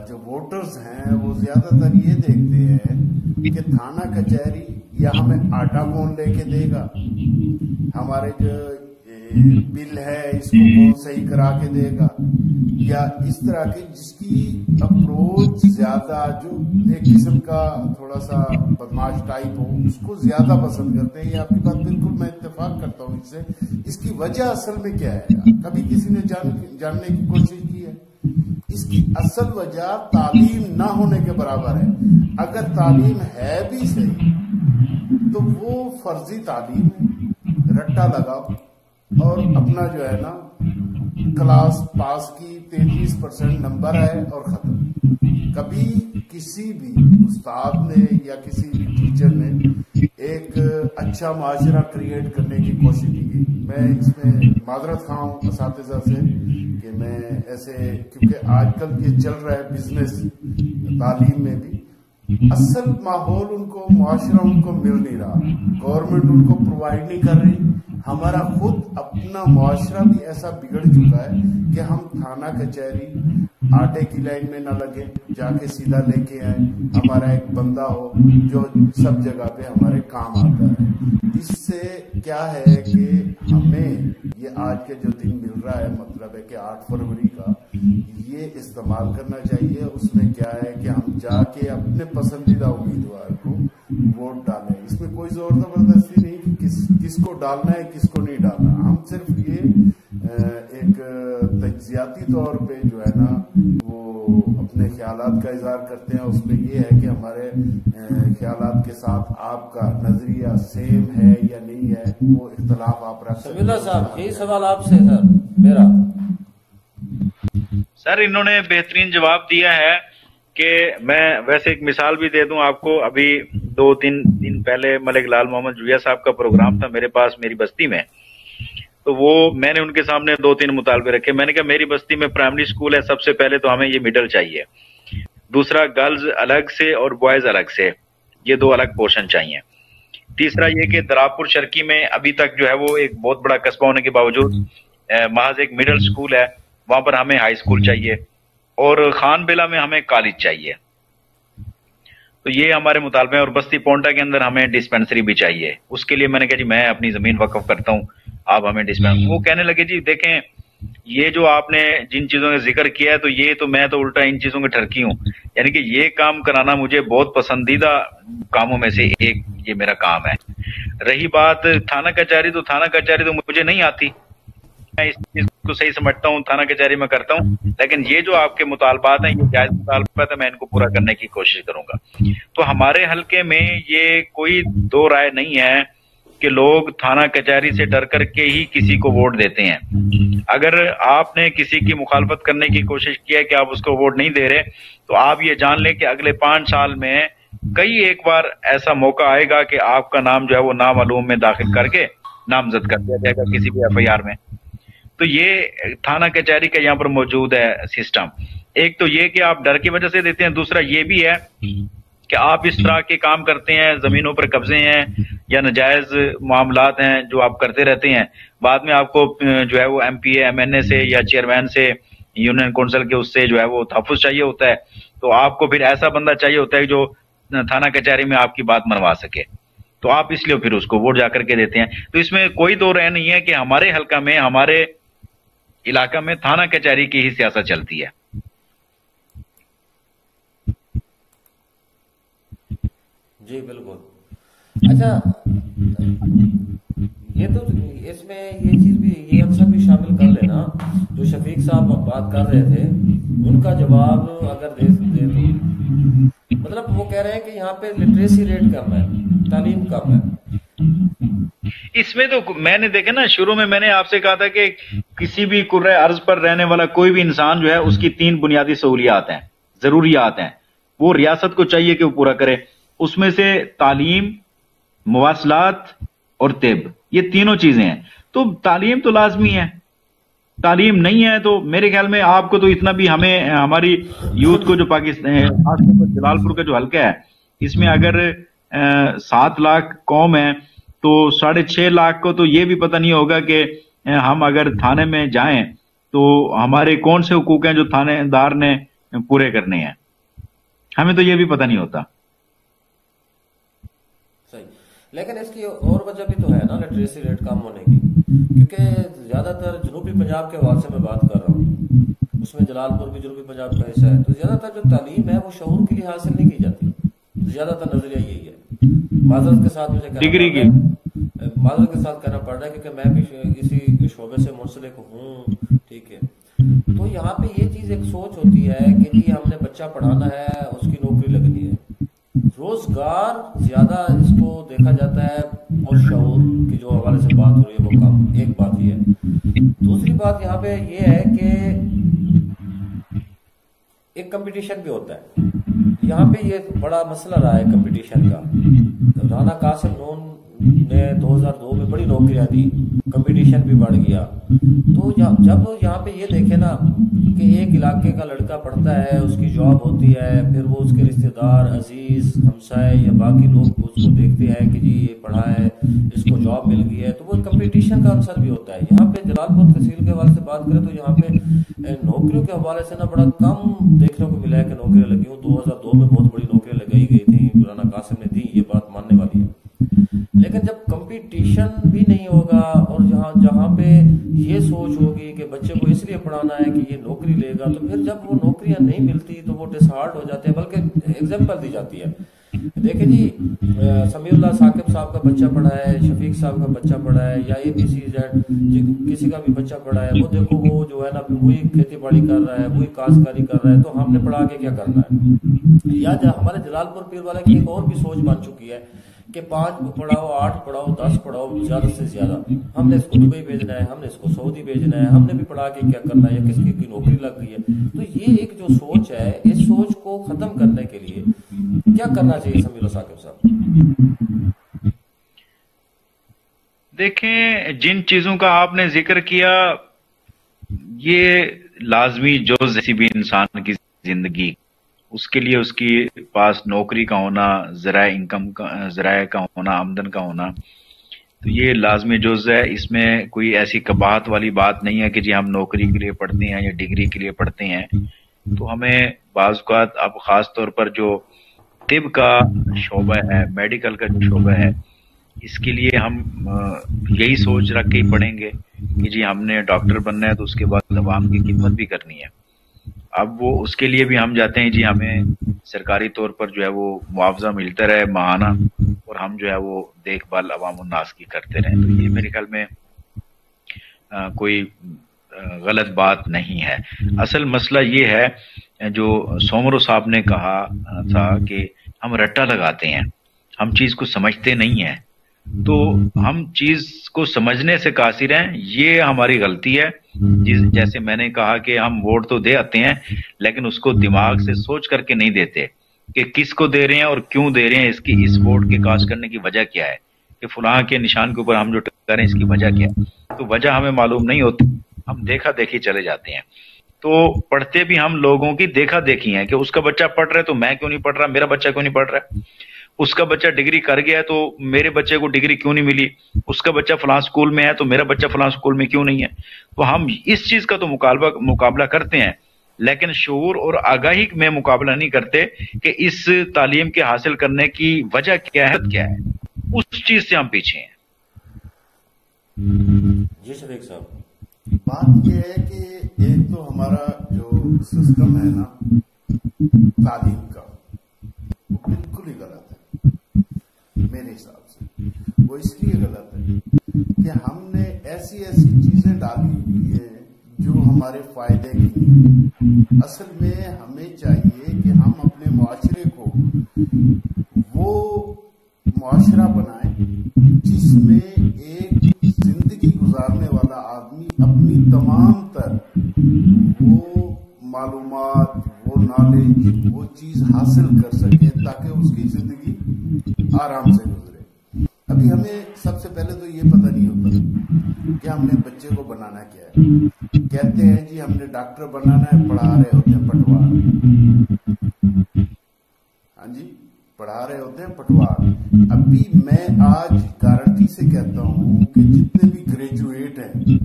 جو ووٹرز ہیں وہ زیادہ تر یہ دیکھتے ہیں کہ تھانہ کچہری یا ہمیں آٹا کون لے کے دے گا، ہمارے جو بل ہے اس کو کون صحیح کرا کے دے گا، یا اس طرح کی جس کی اپروچ زیادہ جو ایک قسم کا تھوڑا سا بدماش ٹائپ ہو اس کو زیادہ پسند کرتے ہیں۔ یہ آپ کی بات بالکل میں اتفاق کرتا ہوں اس سے۔ اس کی وجہ اصل میں کیا ہے، کبھی کسی نے جاننے کی کوشش کی ہے؟ اس کی اصل وجہ تعلیم نہ ہونے کے برابر ہے۔ اگر تعلیم ہے بھی صحیح تو وہ فرضی تعلیم ہے، رٹا لگاؤ اور اپنا جو ہے نا کلاس پاس کی 33% نمبر ہے اور ختم۔ کبھی کسی بھی استاد نے یا کسی بھی ٹیچر نے ایک اچھا معاشرہ کریٹ کرنے کی کوشش نہیں کی۔ میں اس میں معذرت خواہ ہوں اساتذہ سے کہ میں ایسے، کیونکہ آج کل یہ چل رہا ہے بزنس تعلیم میں بھی، اصل ماحول ان کو، معاشرہ ان کو مل نہیں رہا، گورنمنٹ ان کو پرووائڈ نہیں کر رہی۔ ہمارا خود اپنا معاشرہ بھی ایسا بگڑ چکا ہے کہ ہم تھانہ کچہری آٹے کی لائن میں نہ لگے، جا کے سیدھا لے کے آئیں، ہمارا ایک بندہ ہو جو سب جگہ پہ ہمارے کام آتا ہے۔ اس سے کیا ہے کہ ہمیں یہ آج کے جو دن مل رہا ہے، مطلب ہے کہ 8 فروری کا، یہ استعمال کرنا چاہیے۔ اس میں کیا ہے کہ ہم جا کے اپنے پسندیدہ امیدوار کو ووٹ ڈالیں۔ اس میں کوئی زور زبردستی نہیں کہ کس کو ڈالنا ہے کس کو نہیں ڈالنا۔ ہم صرف یہ ایک تجزیاتی طور پہ جو ہے نا وہ اپنے خیالات کا اظہار کرتے ہیں۔ اس میں یہ ہے کہ ہمارے خیالات کے ساتھ آپ کا نظریہ سیم ہے یا نہیں ہے، وہ اختلاف آپ رکھ سکتے ہیں۔ سمیع اللہ صاحب، یہی سوال آپ سے سر میرا۔ سر انہوں نے بہترین جواب دیا ہے کہ میں ویسے ایک مثال بھی دے دوں آپ کو۔ ابھی 2-3 دن پہلے ملک لال محمد جویا صاحب کا پروگرام تھا میرے پاس میری بستی میں، تو وہ میں نے ان کے سامنے 2-3 مطالبے رکھے۔ میں نے کہا میری بستی میں پرائمری سکول ہے، سب سے پہلے تو ہمیں یہ مڈل چاہیے، دوسرا گرلز الگ سے اور بوائز الگ سے، یہ 2 الگ پورشن چاہیے۔ تیسرا یہ کہ دراپور شرقی میں ابھی تک جو ہے وہ ایک بہت بڑا قصبہ ہونے کے باوجود محض ایک مڈل سکول ہے، وہاں پر ہمیں ہائی سکول چاہیے، اور خان بیلا میں ہمیں کالج چاہیے۔ تو یہ ہمارے مطالبے ہیں، اور بستی پونٹا کے اندر ہمیں ڈسپینسری بھی چاہیے۔ اس کے لیے میں نے کہا جی میں اپنی زمین وقف کرتا ہوں، آپ ہمیں ڈسپینسری۔ وہ کہنے لگے جی دیکھیں یہ جو آپ نے جن چیزوں کا ذکر کیا ہے تو یہ تو میں تو الٹا ان چیزوں کے ٹھرکی ہوں، یعنی کہ یہ کام کرانا مجھے بہت پسندیدہ کاموں میں سے ایک یہ میرا کام ہے۔ رہی بات تھانہ کچہری، تو تھانہ کچہری تو مجھے نہیں آتی، میں اس چیز کو صحیح سمجھتا ہوں، تھانہ کچہری میں کرتا ہوں، لیکن یہ جو آپ کے مطالبات ہیں یہ جائز مطالبات ہے، میں ان کو پورا کرنے کی کوشش کروں گا۔ تو ہمارے حلقے میں یہ کوئی 2 رائے نہیں ہے کہ لوگ تھانہ کچہری سے ڈر کر کے ہی کسی کو ووٹ دیتے ہیں۔ اگر آپ نے کسی کی مخالفت کرنے کی کوشش کی ہے کہ آپ اس کو ووٹ نہیں دے رہے، تو آپ یہ جان لیں کہ اگلے 5 سال میں کئی ایک بار ایسا موقع آئے گا کہ آپ کا نام جو ہے وہ نامعلوم میں داخل کر کے نامزد کر دیا جائے گا کسی بھی FIR میں۔ تو یہ تھانہ کچہری کا یہاں پر موجود ہے سسٹم۔ ایک تو یہ کہ آپ ڈر کی وجہ سے دیتے ہیں، دوسرا یہ بھی ہے کہ آپ اس طرح کے کام کرتے ہیں، زمینوں پر قبضے ہیں یا ناجائز معاملات ہیں جو آپ کرتے رہتے ہیں، بعد میں آپ کو جو ہے وہ MP MNA سے یا چیئرمین سے یونین کونسل کے اس سے جو ہے وہ تحفظ چاہیے ہوتا ہے، تو آپ کو پھر ایسا بندہ چاہیے ہوتا ہے جو تھانہ کچہری میں آپ کی بات منوا سکے، تو آپ اس لیے پھر اس کو ووٹ جا کر کے دیتے ہیں۔ تو اس میں کوئی 2 رائے نہیں ہے کہ ہمارے حلقہ میں، ہمارے علاقہ میں تھانہ کچہری کی ہی سیاست چلتی ہے۔ جی بالکل۔ اچھا یہ تو اس میں یہ چیز بھی، یہ عنصر بھی شامل کر لینا، جو شفیق صاحب بات کر رہے تھے ان کا جواب اگر دے تو، مطلب وہ کہہ رہے ہیں کہ یہاں پہ لٹریسی ریٹ کم ہے، تعلیم کم ہے۔ اس میں تو میں نے دیکھا نا، شروع میں میں نے آپ سے کہا تھا کہ کسی بھی کرۂ ارض پر رہنے والا کوئی بھی انسان جو ہے اس کی 3 بنیادی سہولیات ہیں، ضروریات ہیں۔ وہ ریاست کو چاہیے کہ وہ پورا کرے. اس میں سے تعلیم، مواصلات اور طب، یہ تینوں چیزیں ہیں. تو تعلیم تو لازمی ہے. تعلیم نہیں ہے تو میرے خیال میں آپ کو تو اتنا بھی ہمیں ہماری یوتھ کو جو پاکستان جلال پور کا جو حلقہ ہے اس میں اگر 7 لاکھ قوم ہے تو 6.5 لاکھ کو تو یہ بھی پتہ نہیں ہوگا کہ ہم اگر تھانے میں جائیں تو ہمارے کون سے حقوق ہیں جو تھانے دار نے پورے کرنے ہیں. ہمیں تو یہ بھی پتہ نہیں ہوتا. صحیح. لیکن اس کی اور وجہ بھی تو ہے نا لٹریسی ریٹ کم ہونے کی، کیونکہ زیادہ تر جنوبی پنجاب کے حوالے سے میں بات کر رہا ہوں، اس میں جلال پور بھی جنوبی پنجاب کا حصہ ہے، تو زیادہ تر جو تعلیم ہے وہ شعور کے لیے حاصل نہیں کی جاتی. زیادہ تر نظریہ یہی ہے. معذرت کے ساتھ مجھے ڈگری کی معذرت کے ساتھ کہنا پڑ رہا ہے کیونکہ میں بھی اسی شعبے سے منسلک ہوں. ٹھیک ہے. تو یہاں پہ یہ چیز ایک سوچ ہوتی ہے کہ جی ہم نے بچہ پڑھانا ہے، اس کی نوکری لگنی ہے. روزگار زیادہ اس کو دیکھا جاتا ہے اور شعور کی جو حوالے سے بات ہو رہی ہے وہ کم. ایک بات یہ ہے. دوسری بات یہاں پہ یہ ہے کہ ایک کمپٹیشن بھی ہوتا ہے. یہاں پہ یہ بڑا مسئلہ رہا ہے کمپٹیشن کا. رانا قاسم نون نے 2002 میں بڑی نوکریاں دی، کمپٹیشن بھی بڑھ گیا. تو جب یہاں پہ یہ دیکھے نا کہ ایک علاقے کا لڑکا پڑھتا ہے، اس کی جاب ہوتی ہے، پھر وہ اس کے رشتہ دار، عزیز، ہمسائے یا باقی لوگ اس کو دیکھتے ہیں کہ جی یہ پڑھا ہے، اس کو جاب مل گئی ہے، تو وہ کمپٹیشن کا عنصر بھی ہوتا ہے. یہاں پہ جلال پور تحصیل کے حوالے سے بات کریں تو یہاں پہ نوکریوں کے حوالے سے نا بڑا کم دیکھنے کو ملا ہے کہ نوکریاں لگی ہوں. 2002 میں بہت بڑی نوکریاں لگائی گئی تھیں، رانا قاسم نے دی، یہ بات ماننے والی ہے. لیکن جب کمپٹیشن بھی نہیں ہوگا اور جہاں پہ یہ سوچ ہوگی کہ بچے کو اس لیے پڑھانا ہے کہ یہ نوکری لے گا، تو پھر جب وہ نوکریاں نہیں ملتی تو وہ ڈس ہارٹ ہو جاتے ہیں. بلکہ ایگزامپل دی جاتی ہے، دیکھیں جی سمیع اللہ ثاقب صاحب کا بچہ پڑھا ہے، شفیق صاحب کا بچہ پڑھا ہے، یا ABC کسی کا بھی بچہ پڑھا ہے، وہ دیکھو وہ جو ہے نا وہی کھیتی باڑی کر رہا ہے، وہی کاشتکاری کر رہا ہے، تو ہم نے پڑھا کے کیا کرنا ہے. یا ہمارے جلال پور پیر والے کی ایک اور بھی سوچ بن چکی ہے کہ 5 پڑھاؤ، 8 پڑھاؤ، 10 پڑھاؤ، زیادہ سے زیادہ ہم نے اس کو دبئی بھیجنا ہے، ہم نے اس کو سعودی بھیجنا ہے، ہم نے بھی پڑھا کے کیا کرنا ہے، یا کس کی نوکری لگ گئی ہے. تو یہ ایک جو سوچ ہے، اس سوچ کو ختم کرنے کے لیے کیا کرنا چاہیے سمیع اللہ ثاقب صاحب؟ دیکھیں جن چیزوں کا آپ نے ذکر کیا یہ لازمی جز کسی بھی انسان کی زندگی، اس کے لیے اس کی پاس نوکری کا ہونا، ذرائع انکم کا، ذرائع کا ہونا، آمدن کا ہونا، تو یہ لازمی جز ہے. اس میں کوئی ایسی قباحت والی بات نہیں ہے کہ جی ہم نوکری کے لیے پڑھتے ہیں یا ڈگری کے لیے پڑھتے ہیں. تو ہمیں بعض اوقات اب خاص طور پر جو طب کا شعبہ ہے، میڈیکل کا جو شعبہ ہے، اس کے لیے ہم یہی سوچ رکھ کے ہی پڑھیں گے کہ جی ہم نے ڈاکٹر بننا ہے تو اس کے بعد عوام کی خدمت بھی کرنی ہے. اب وہ اس کے لیے بھی ہم جاتے ہیں جی ہمیں سرکاری طور پر جو ہے وہ معاوضہ ملتا رہے ماہانہ، اور ہم جو ہے وہ دیکھ بھال عوام الناس کی کرتے رہیں. تو یہ میرے خیال میں کوئی غلط بات نہیں ہے. اصل مسئلہ یہ ہے جو سومرو صاحب نے کہا تھا کہ ہم رٹا لگاتے ہیں، ہم چیز کو سمجھتے نہیں ہیں. تو ہم چیز کو سمجھنے سے قاصر ہیں، یہ ہماری غلطی ہے. جیسے میں نے کہا کہ ہم ووٹ تو دے آتے ہیں لیکن اس کو دماغ سے سوچ کر کے نہیں دیتے کہ کس کو دے رہے ہیں اور کیوں دے رہے ہیں، اس ووٹ کے کاسٹ کرنے کی وجہ کیا ہے، کہ فلاں کے نشان کے اوپر ہم جو ٹکر رہے ہیں اس کی وجہ کیا ہے. تو وجہ ہمیں معلوم نہیں ہوتی، ہم دیکھا دیکھی چلے جاتے ہیں. تو پڑھتے بھی ہم لوگوں کی دیکھا دیکھی ہیں کہ اس کا بچہ پڑھ رہا ہے تو میں کیوں نہیں پڑھ رہا، میرا بچہ کیوں نہیں پڑھ رہا ہے. اس کا بچہ ڈگری کر گیا ہے تو میرے بچے کو ڈگری کیوں نہیں ملی، اس کا بچہ فلاں سکول میں ہے تو میرا بچہ فلاں سکول میں کیوں نہیں ہے. تو ہم اس چیز کا تو مقابلہ کرتے ہیں لیکن شعور اور آگاہی میں مقابلہ نہیں کرتے کہ اس تعلیم کے حاصل کرنے کی وجہ کیا ہے، اس چیز سے ہم پیچھے ہیں. جی شفیق صاحب، بات یہ ہے کہ ایک تو ہمارا جو سسٹم ہے نا تعلیم کا، وہ بالکل ہی غلط ہے میرے حساب سے. وہ اس لیے غلط ہے کہ ہم نے ایسی چیزیں ڈالی ہوئی ہیں جو ہمارے فائدے کی نہیں. اصل میں ہمیں چاہیے کہ ہم اپنے معاشرے کو وہ معاشرہ بنائیں جس میں ایک زندگی گزارنے والا آدمی اپنی تمام تر وہ معلومات، وہ نالج نالج وہ چیز حاصل کر سکے تاکہ اس کی زندگی آرام سے گزرے. ابھی ہمیں سب سے پہلے تو یہ پتہ نہیں ہوتا کہ ہم نے بچے کو بنانا کیا ہے. کہتے ہیں جی ہم نے ڈاکٹر بنانا ہے, پڑھا رہے ہوتے ہیں پٹوار. ہاں جی, پڑھا رہے ہوتے ہیں پٹوار. ابھی میں آج گارنٹی سے کہتا ہوں کہ جتنے بھی گریجویٹ ہیں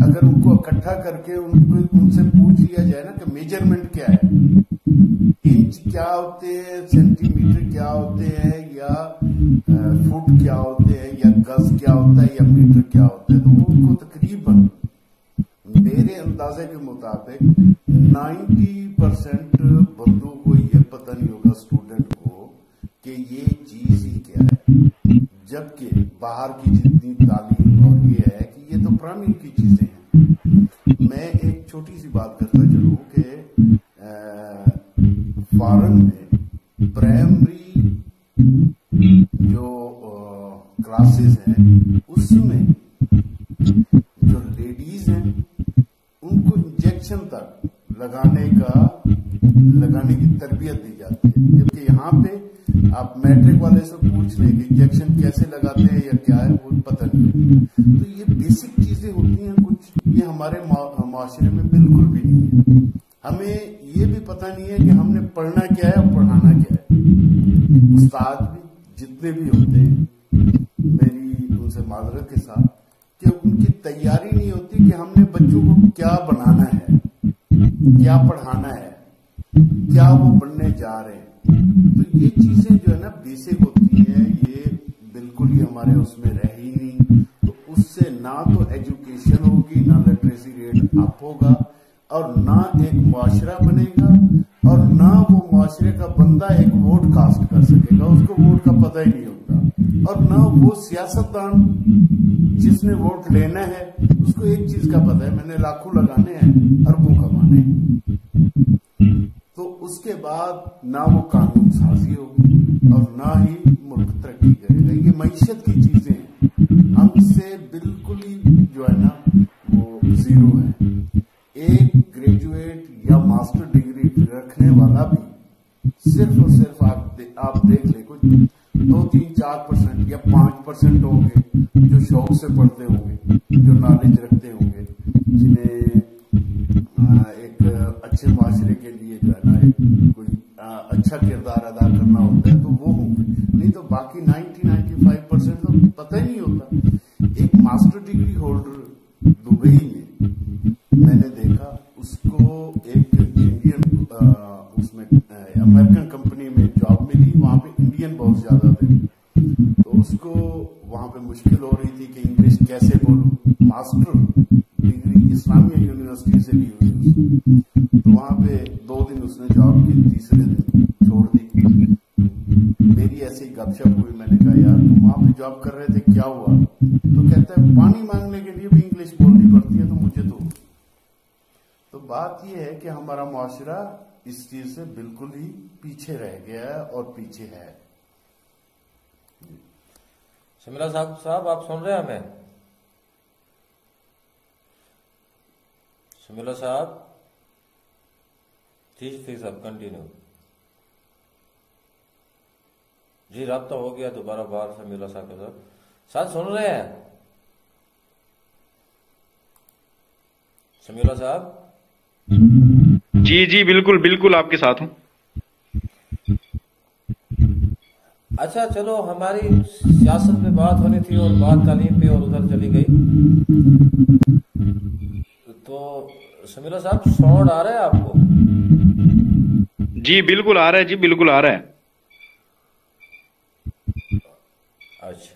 اگر ان کو اکٹھا کر کے ان سے پوچھ لیا جائے نا کہ میجرمنٹ کیا ہے, انچ کیا ہوتے ہیں, سینٹی میٹر کیا ہوتے ہیں, یا فٹ کیا ہوتے ہیں, یا گز کیا ہوتا ہے, یا میٹر کیا ہوتا ہے, تو وہ ان کو تقریباً میرے اندازے کے مطابق 90% بندوں کو یہ پتہ نہیں ہوگا اسٹوڈنٹ کو کہ یہ چیز ہی کیا ہے, جبکہ باہر کی جتنی تعلیم اور یہ ہے کہ یہ تو پرانی کی چیزیں ہیں. میں ایک چھوٹی سی بات کرتا چلوں کہ فارن میں پرائمری جو کلاسز ہیں اس میں جو لیڈیز ہیں ان کو انجیکشن تک لگانے کی تربیت دی جاتی ہے, جبکہ یہاں پہ آپ میٹرک والے سے پوچھ لیں کہ انجیکشن کیسے لگاتے ہیں یا کیا ہے, وہ پتہ نہیں. تو یہ بیسک چیزیں ہوتی ہیں کچھ, یہ ہمارے معاشرے میں بالکل بھی نہیں ہے. ہمیں یہ بھی پتہ نہیں ہے کہ ہم نے پڑھنا کیا ہے اور پڑھانا کیا ہے. استاد بھی جتنے بھی ہوتے ہیں, میری ان سے معذرت کے ساتھ, کہ ان کی تیاری نہیں ہوتی کہ ہم نے بچوں کو کیا بنانا ہے, کیا پڑھانا ہے, کیا وہ بننے جا رہے ہیں. تو یہ چیزیں جو ہے نا بیسک ہوتی ہیں, یہ بالکل ہی ہمارے اس میں رہ ہی نہیں. تو اس سے نہ تو ایجوکیشن ہوگی, نہ لٹریسی ریٹ اپ ہوگا, اور نہ ایک معاشرہ بنے گا, اور نہ وہ معاشرے کا بندہ ایک ووٹ کاسٹ کر سکے گا. اس کو ووٹ کا پتہ ہی نہیں ہوتا, اور نہ وہ سیاستدان جس نے ووٹ لینا ہے اس کو ایک چیز کا پتہ ہے, میں نے لاکھوں لگانے ہیں, اربوں کمانے ہیں. تو اس کے بعد نہ وہ قانون سازی ہوگی اور نہ ہی ملک ترقی کرے گا. یہ معیشت کی چیزیں ہیں, ہم سے بالکل ہی جو ہے نا وہ زیرو ہے. ایک گریجویٹ یا ماسٹر ڈگری رکھنے والا بھی صرف اور صرف آپ دیکھ لیں کچھ 2-3-4% یا 5% ہوں گے جو شوق سے پڑھتے ہوں گے, جو نالج رکھتے ہوں گے, جنہیں ایک اچھے معاشرے کے لیے جو ہے نا کوئی اچھا کردار ادا کرنا ہوتا ہے تو وہ ہوں گے. نہیں تو باقی 90-95% تو پتہ ہی نہیں ہوتا. ایک ماسٹر ڈگری ہولڈر دبئی میں نے دیکھا, اس کو ایک انڈین اس میں امریکن کمپنی میں جاب ملی, وہاں پہ انڈین بہت زیادہ تھے, تو اس کو وہاں پہ مشکل ہو رہی تھی کہ انگلش کیسے بولوں. ماسٹر ڈگری اسلامیہ یونیورسٹی سے لی ہوئی, تو وہاں پہ 2 دن اس نے جاب کی, تیسرے دن چھوڑ دی. میری ایسی گپ شپ ہوئی, میں نے کہا یار تم وہاں پہ جاب کر رہے تھے, کیا ہوا؟ تو کہتا ہے پانی مانگنے کے لیے بھی انگلش بولنی پڑتی ہے, تو مجھے تو بات یہ ہے کہ ہمارا معاشرہ اس چیز سے بالکل ہی پیچھے رہ گیا ہے اور پیچھے ہے. سمیلہ صاحب آپ سن رہے ہیں ہمیں؟ سمیلہ صاحب 30% کنٹینیو. جی رابطہ ہو گیا دوبارہ بار سمیلہ صاحب کے ساتھ سن رہے ہیں؟ سمیلہ صاحب جی جی بالکل بالکل آپ کے ساتھ ہوں. اچھا چلو, ہماری سیاست پہ بات ہونی تھی اور بات تعلیم پہ اور ادھر چلی گئی. تو سمیلہ صاحب ساؤنڈ آ رہا ہے آپ کو؟ جی بالکل آ رہا ہے, جی بالکل آ رہا ہے. اچھا